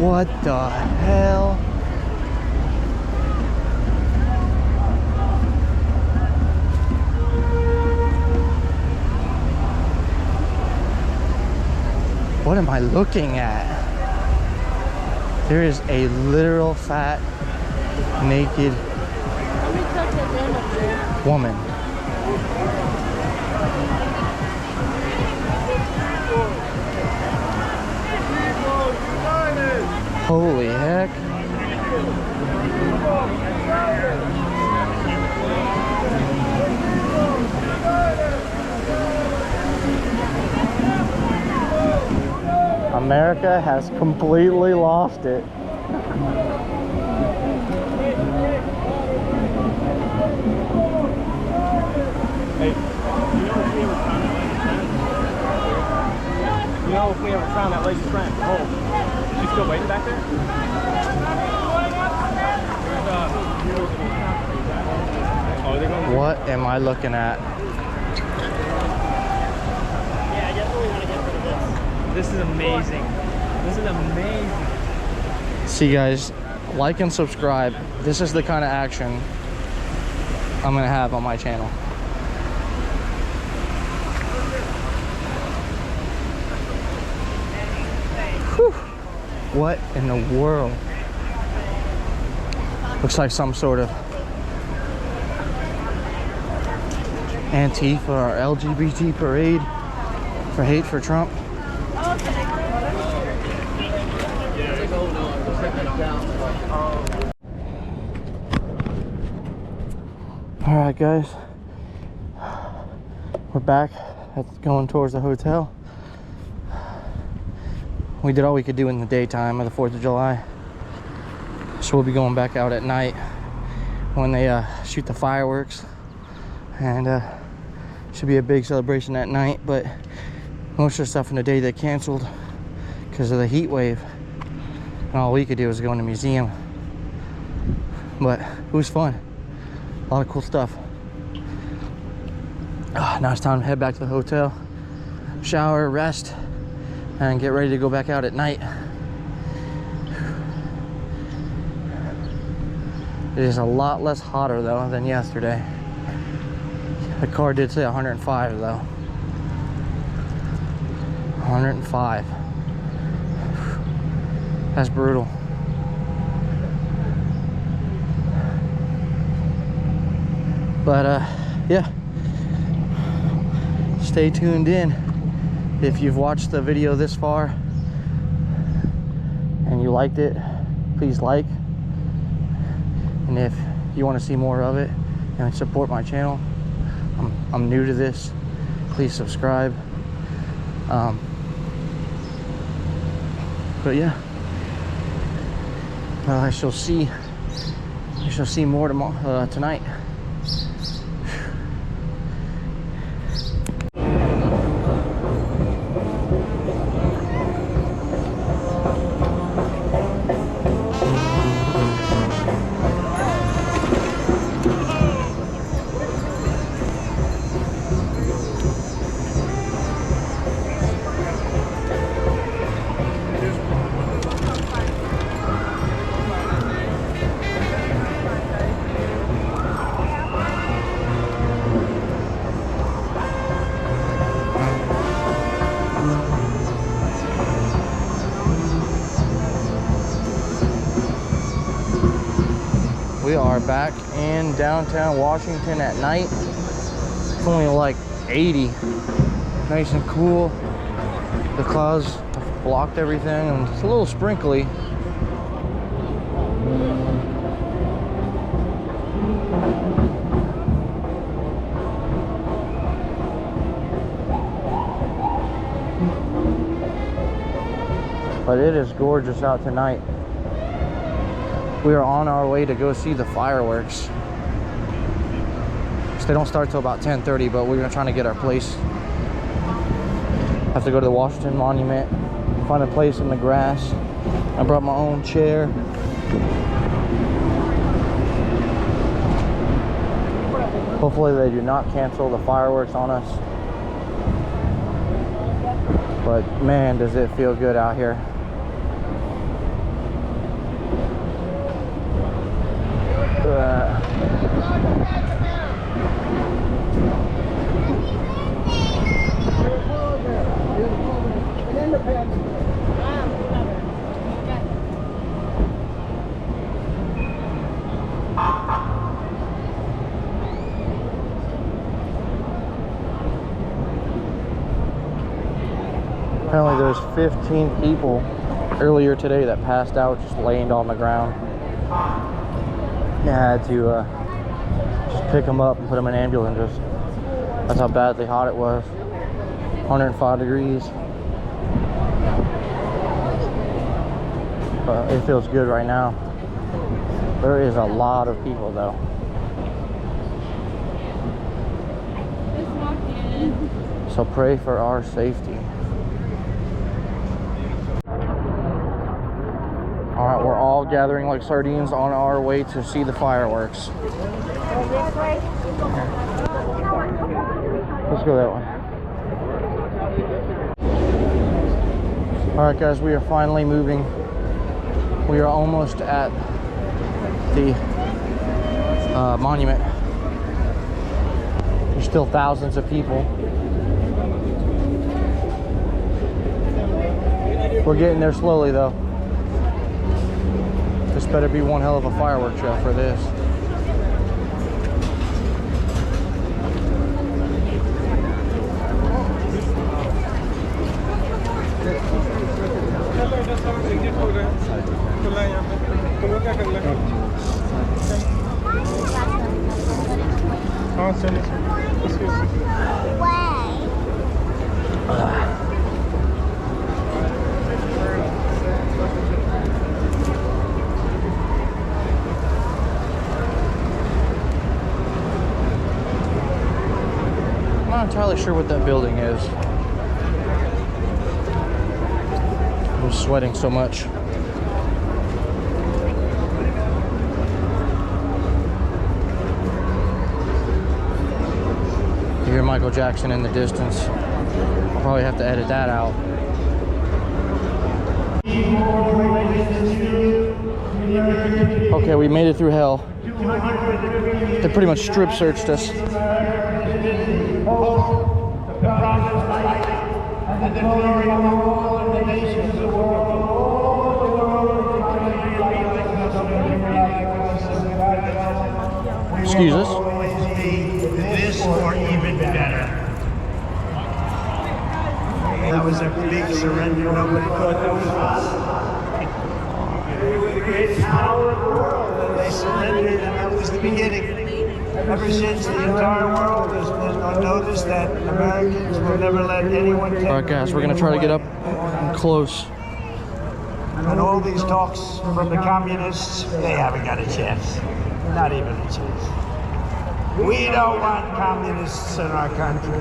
What the hell? What am I looking at? There is a literal fat, naked woman. Holy heck. America has completely lost it. Hey, you know if we ever found that lady's friend? Oh, is she still waiting back there? What am I looking at? Yeah, I definitely want to get rid of this. This is amazing. This is amazing. See guys, like and subscribe. This is the kind of action I'm gonna have on my channel. Whew. What in the world? Looks like some sort of Antifa or LGBT parade for hate for Trump. All right, guys, we're back. That's going towards the hotel. We did all we could do in the daytime of the 4th of July. So we'll be going back out at night when they shoot the fireworks. And should be a big celebration that night, but most of the stuff in the day they canceled because of the heat wave. And all we could do was go in the museum. But it was fun. A lot of cool stuff. Now it's time to head back to the hotel, shower, rest, and get ready to go back out at night. It is a lot less hotter though than yesterday. The car did say 105 though. 105. That's brutal. But yeah, stay tuned in. If you've watched the video this far and you liked it, please like. And if you want to see more of it and support my channel, I'm new to this, please subscribe. But yeah, I shall see more tomorrow, tonight. We are back in downtown Washington at night. It's only like 80, nice and cool. The clouds have blocked everything and it's a little sprinkly. But it is gorgeous out tonight. We are on our way to go see the fireworks. They don't start till about 10:30, but we're trying to get our place. Have to go to the Washington Monument, find a place in the grass. I brought my own chair. Hopefully they do not cancel the fireworks on us. But man, does it feel good out here. Apparently there's 15 people earlier today that passed out just laying on the ground. Yeah, I had to just pick them up and put them in ambulances. That's how badly hot it was. 105 degrees. But it feels good right now. There is a lot of people though. So pray for our safety. Alright, we're all gathering like sardines on our way to see the fireworks. Let's go that way. Alright guys, we are finally moving. We are almost at the monument. There's still thousands of people. We're getting there slowly though. This better be one hell of a fireworks show for this. I'm not entirely sure what that building is. I'm sweating so much. You hear Michael Jackson in the distance. I'll probably have to edit that out. Okay, we made it through hell. They pretty much strip searched us. Excuse us. This or even better. That was a big surrender. Nobody thought that was possible. They were the greatest power in the world, and they surrendered, and that was the beginning. Ever since, the entire world has been on notice that Americans will never let anyone take. All right, guys, we're gonna try to get up close. And all these talks from the communists, they haven't got a chance. Not even a chance. We don't want communists in our country.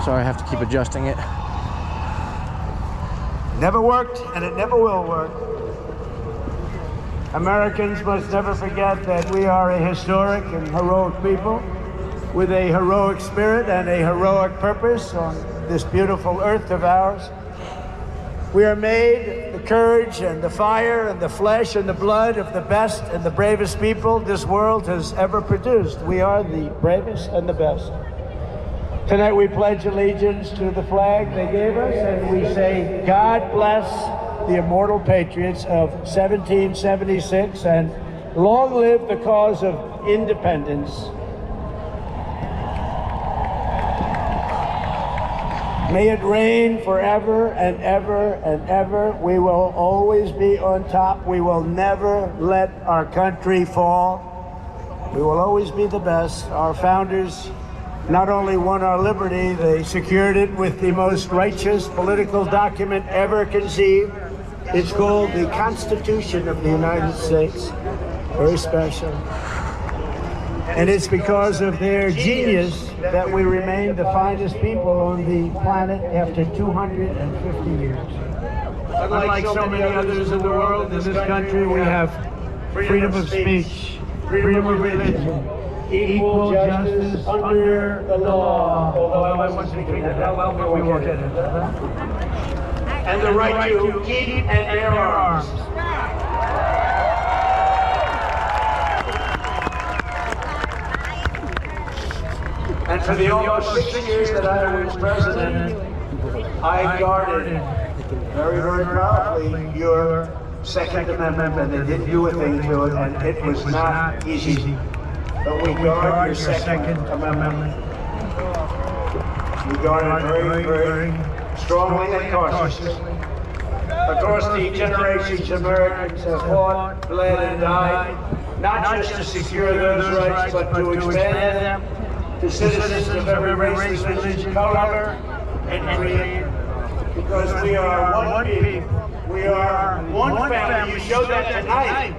Sorry, I have to keep adjusting it. Never worked, and it never will work. Americans must never forget that we are a historic and heroic people with a heroic spirit and a heroic purpose on this beautiful earth of ours. We are made the courage and the fire and the flesh and the blood of the best and the bravest people this world has ever produced. We are the bravest and the best. Tonight we pledge allegiance to the flag they gave us, and we say, God bless the immortal patriots of 1776, and long live the cause of independence. May it reign forever and ever and ever. We will always be on top. We will never let our country fall. We will always be the best. Our founders not only won our liberty, they secured it with the most righteous political document ever conceived. It's called the Constitution of the United States. Very special. And it's because of their genius that we remain the finest people on the planet after 250 years. Unlike so many others in the world, in this country we have freedom of speech, freedom of religion, equal justice under the law, although I wasn't speaking that well, but we won't get into that. And the right to keep and bear arms. And for the almost 6 years that I was president, I guarded very, very proudly your Second Amendment, and they did do a thing to it, and it was not easy. But we guard your Second Amendment. We guard it very, very strongly and cautiously. Across the generations, Americans have fought, bled, and died, not just to secure those rights, but to expand them to citizens of every race, religion, color, and creed. Because we are one people, we are one family. You showed that tonight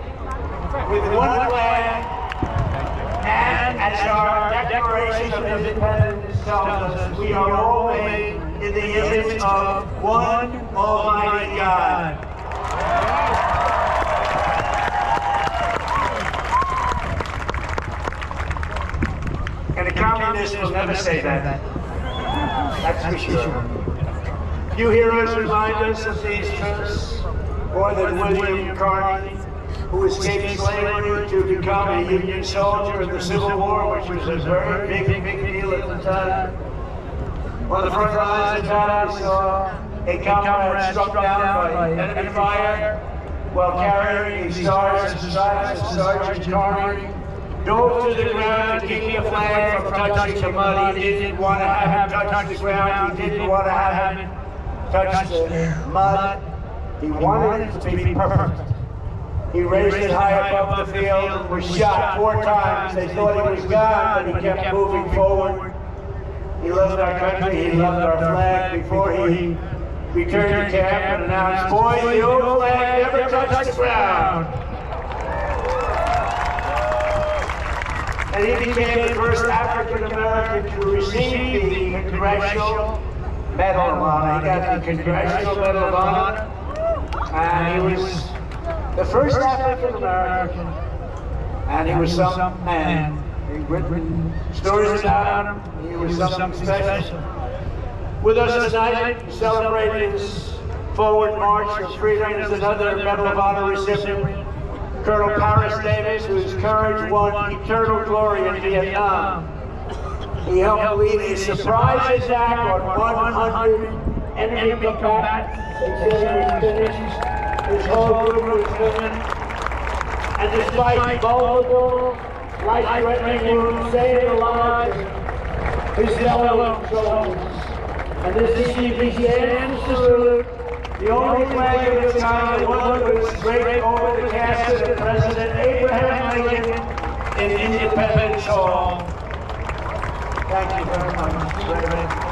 with one flag, and as our Declaration of Independence tells us, we are all made in the image of one Almighty God. And a communist will never say that. That's for sure. Few heroes remind us of these truths more than William Carney, who escaped slavery to become a Union soldier in the Civil War, which was a very big deal at the time. On the front lines of battle, we saw a comrade struck down by enemy fire while carrying the stars and stripes of Sergeant Carney. Dove to the ground to keep the flag from touching the mud. He didn't want to have it touch the ground. He didn't want to have it touch the mud. He wanted it to be perfect. He raised it high above the field and was shot 4 times. They thought he was gone, but he kept moving forward. He loved our country, he loved our flag before he returned to camp and announced, "Boys, the old flag never touched the ground." And he became the first African American to receive the Congressional Medal of Honor. He got the Congressional Medal of Honor, and he was the first African American, and he was some man. He'd written stories about him. He was something special. With us tonight, to celebrate his forward march of freedom, is another Medal of Honor recipient, Colonel Paris Davis, whose courage won eternal glory in Vietnam. He helped lead a surprise attack on 100 enemy combatants. They said he was finished. His whole group was women. And despite multiple life-threatening wounds, saved the lives of his fellow soldiers. And this evening we stand and salute the only flag of its kind, the one that was draped over the casket of President Abraham Lincoln in Independence Hall. Thank you very much, President.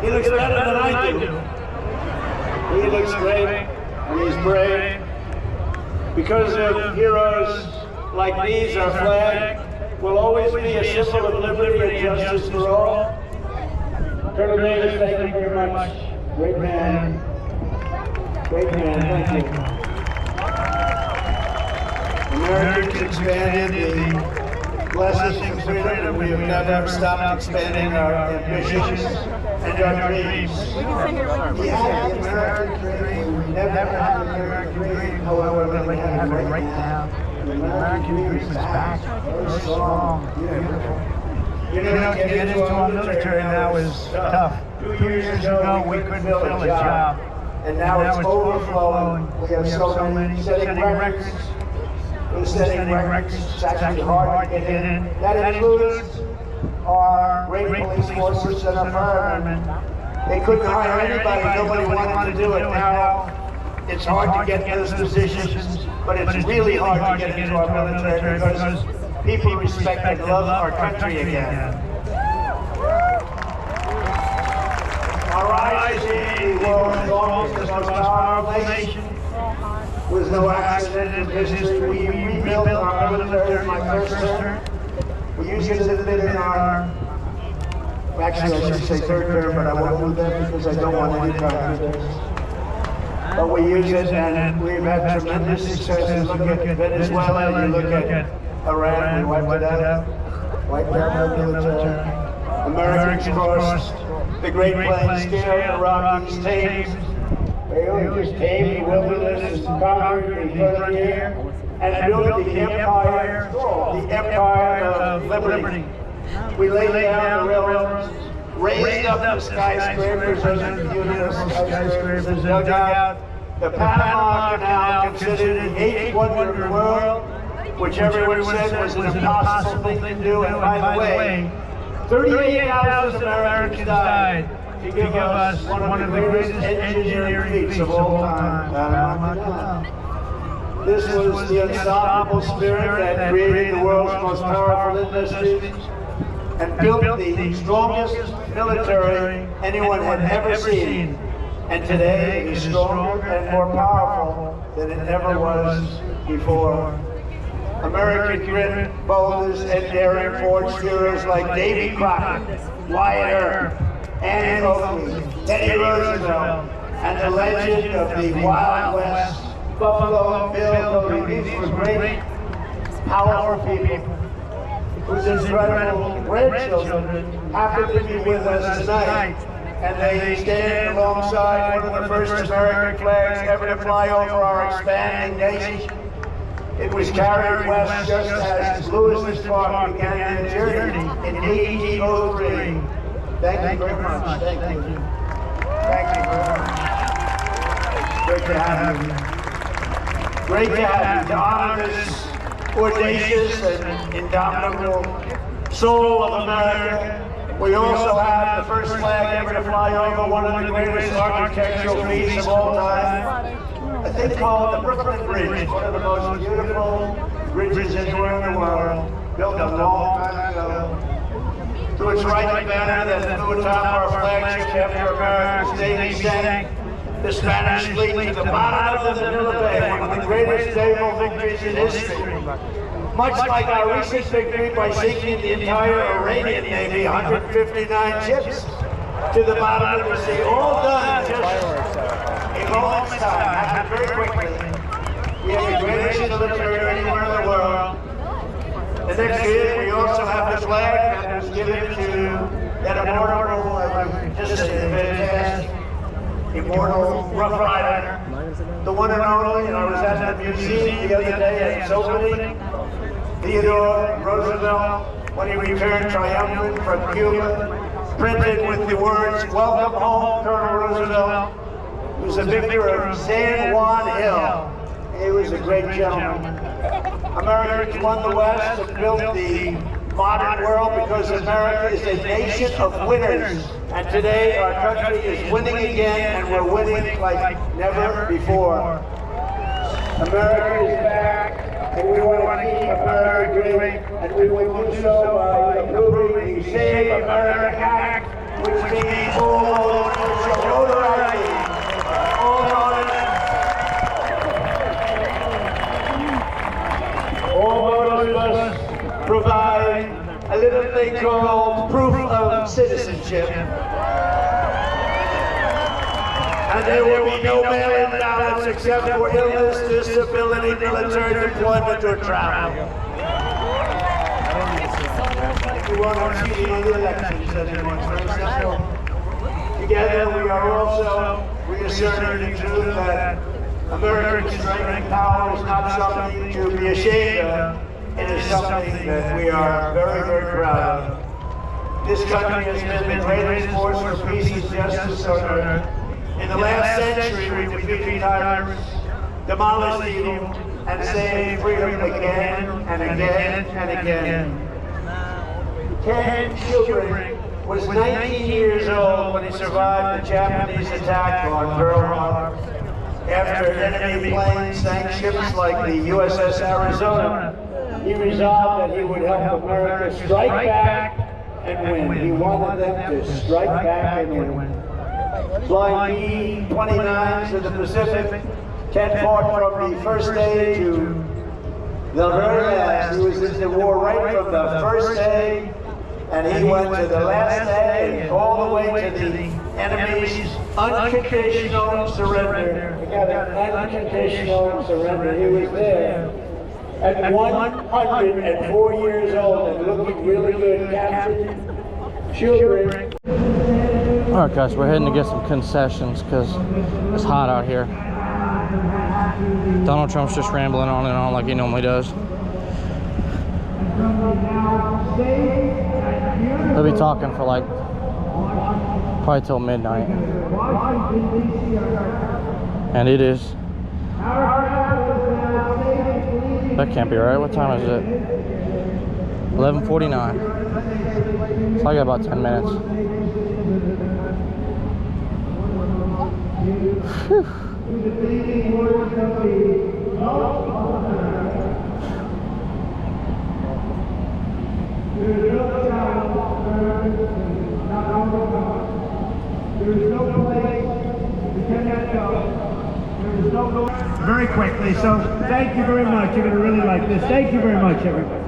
He looks better than I do. He looks great, and he's brave. Because of heroes like these, our flag will always be a symbol of liberty and justice for all. Colonel Davis, thank you very much. Great man. Great man, thank you. Americans expanded the blessings of freedom, and we have never stopped expanding our ambitions and our dreams. We had the American dream. We never had the American dream, however, we have it right now. The American dream is back, very strong, beautiful. You know, to get into our military now is tough. 2 years ago, we couldn't fill a job, and now it's overflowing. We have so many setting records. We're setting records. It's actually hard to get in. That includes our great police forces and our firemen. They couldn't hire anybody. Nobody wanted to do it. Now it's hard to get those positions, but it's really hard to get into our military because people respect and love our country again. Our rise in the world's longest and most powerful nation was no accident in history. We rebuilt our military in my first term. We used it in our, actually I should say third term, but I won't do that because I don't want any confidence. But we use it and we've had tremendous success. You look at Venezuela, you look at Iran, we wiped it out, wiped out our military. Americans crossed the Great Plains, scared the Rockies, tamed. They just tamed the wilderness, conquered the frontier, and built the empire of liberty. We laid down the railroads, raised up the skyscrapers, those beautiful skyscrapers, and dug out the Panama Canal, considered the eighth wonder of the world, which everyone said was an impossible thing to do. And by the way, 38,000 Americans died to give us one of the greatest engineering feats of all time. This was the unstoppable spirit that created the world's most powerful industries and built the strongest military anyone had ever seen. And today it is stronger and more powerful than it ever was before. American grit, boldness, and daring forged heroes like Davy Crockett, Wyatt Earp, Annie Oakley, Teddy Roosevelt, and the legend of the Wild West, Buffalo Bill Cody. These were great, powerful people whose incredible grandchildren happen to be with us tonight. And they stand alongside one of the first American flags ever to fly over our expanding nation. It was carried west just as Lewis and Clark began their journey in 1803. Thank you very much. Thank you. Thank you very much. Great to have you. Great to have you. To honor this audacious and indomitable soul of America, we also have the first flag ever to fly over one of the greatest architectural feats of all time. A thing called the Brooklyn Bridge, one of the most beautiful bridges anywhere in the world, built a long time ago. To its right, the banner that flew atop our flagship after America's Navy sank the Spanish fleet to the bottom of the Manila Bay, one of the greatest naval victories in history. Much like our recent victory by sinking the entire Iranian Navy, 159 ships, to the bottom of the sea, all done just a moment's time, happened very quickly. We have the greatest military anywhere in the world. The next year, we also have the flag that was given to that immortal, just a fantastic, immortal Rough Rider, the one and only. And I was at the museum the other day at its opening. Theodore Roosevelt, when he returned triumphant from Cuba, printed with the words, "Welcome home, Colonel Roosevelt." He was a victor of San Juan Hill. He was a great gentleman. Americans won the West and built the modern world because America is a nation of winners. And today our country is winning again, and we're winning like never before. America is back, and we want to keep America great, and we will do so by approving the Save America Act, which means all owners shall own the right. All voters must provide a little thing called proof of citizenship. And there will be no mail-in ballots except for illness, disability, military deployment, or travel. If you want to see the elections, anyone's very simple. Together we are also reasserting the truth that American strength and power is not something to be ashamed of. It is something that we are very, very proud of. This country has been the greatest force for peace and justice on earth. In the last century, we defeated tyrants, demolished evil, and saved freedom again and again and again. Ken Schubring was 19 years old when he survived the Japanese attack on Pearl Harbor. after enemy planes sank ships like the USS Arizona, he resolved that he would help America strike back and win. He wanted them to strike back and win. Flying B-29s in the Pacific, Ken fought from the first day to the very last. He was in the war right from the first day, and he went to the last day and all the way to the enemy's unconditional surrender. He got an unconditional surrender. He was there at 104 years old and looking really good, captured children. All right, guys, we're heading to get some concessions because it's hot out here. Donald Trump's just rambling on and on like he normally does. He'll be talking for like probably till midnight. And it is. That can't be right. What time is it? 11:49. So I got about 10 minutes. Whew. Very quickly, so thank you very much. You're going to really like this. Thank you very much, everybody.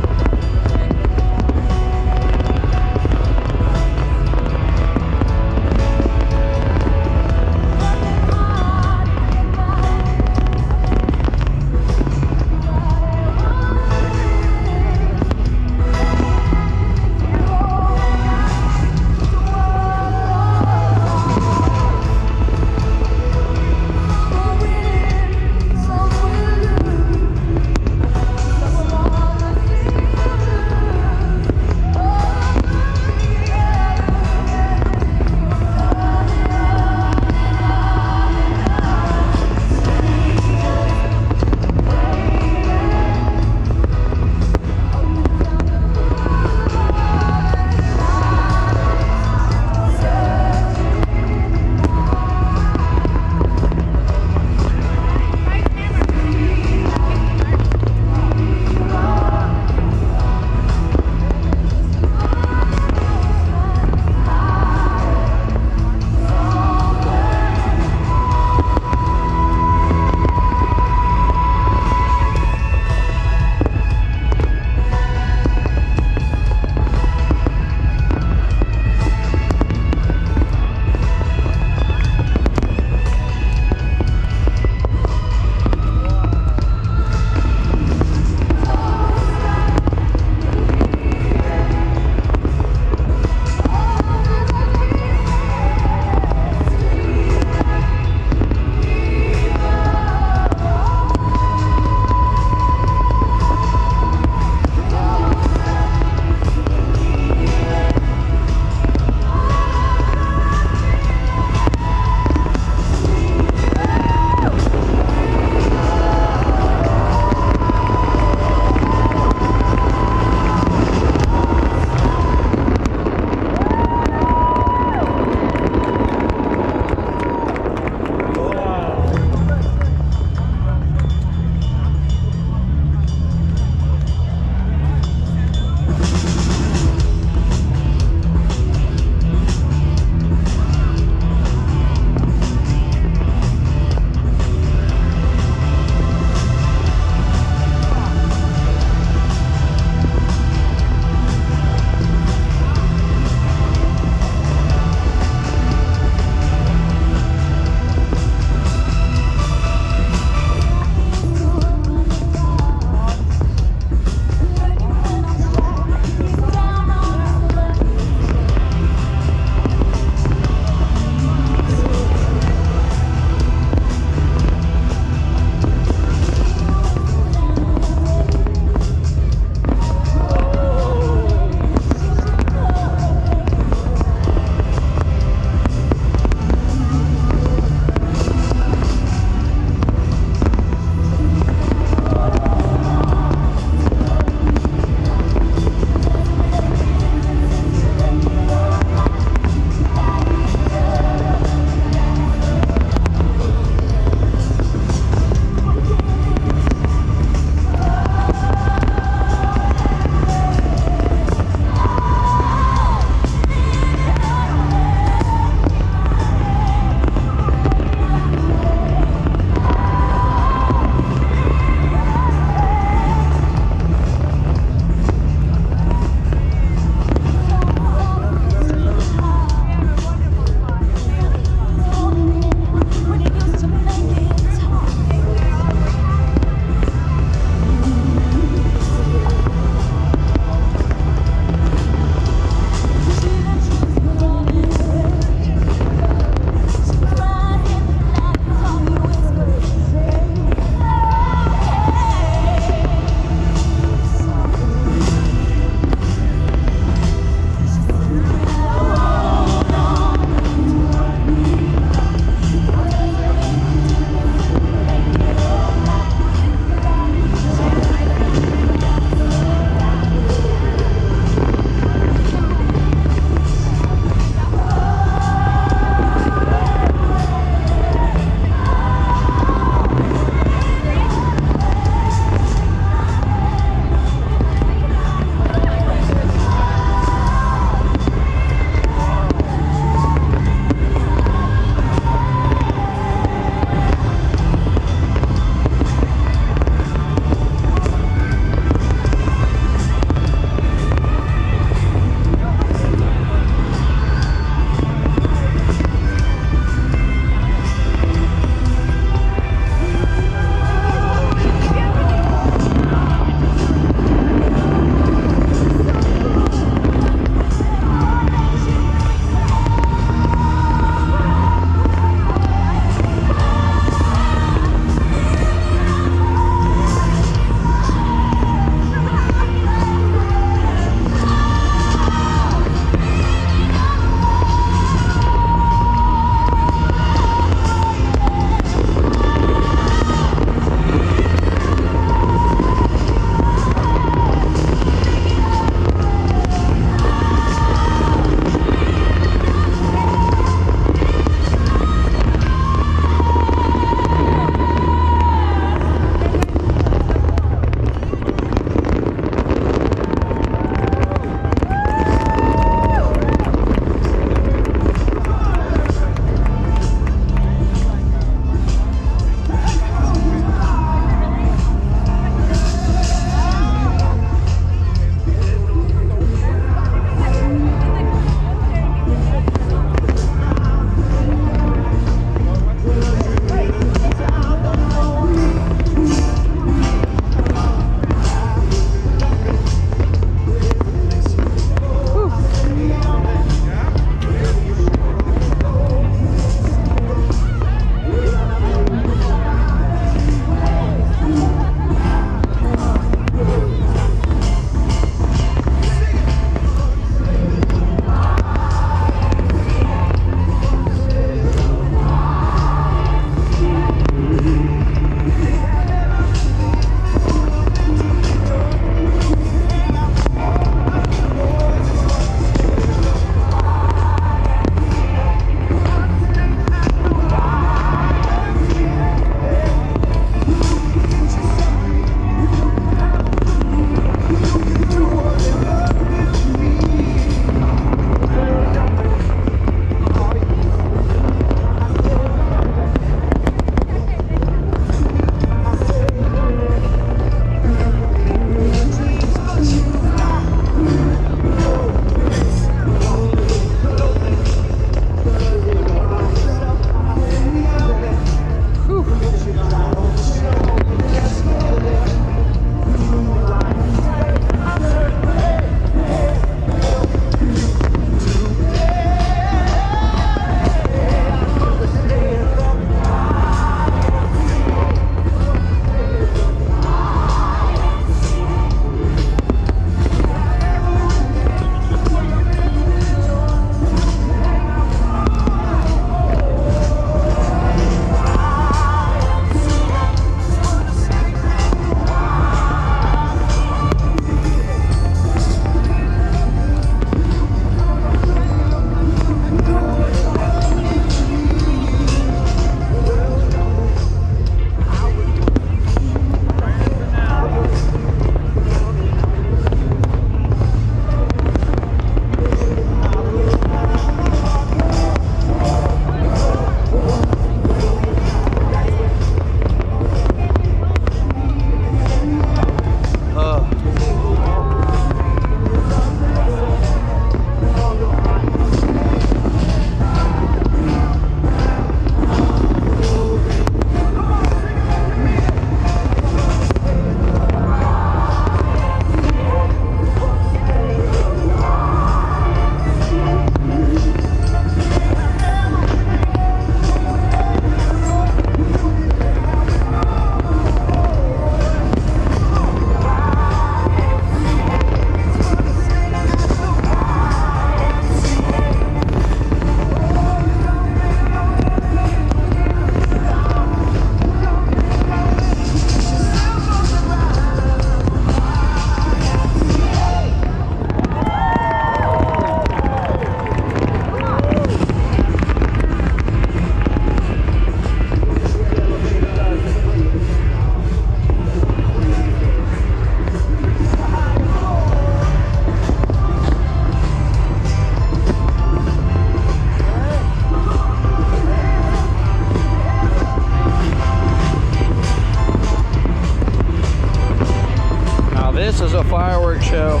fireworks show.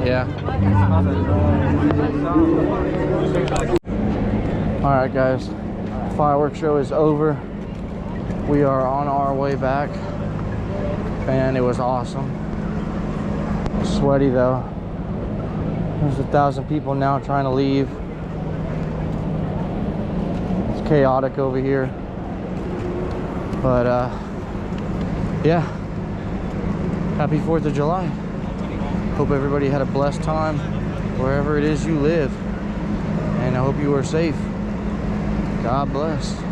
Yeah. All right, guys. Fireworks show is over. We are on our way back, and it was awesome. Sweaty though. There's 1,000 people now trying to leave. It's chaotic over here, but yeah. Happy 4th of July. Hope everybody had a blessed time wherever it is you live, and I hope you are safe. God bless.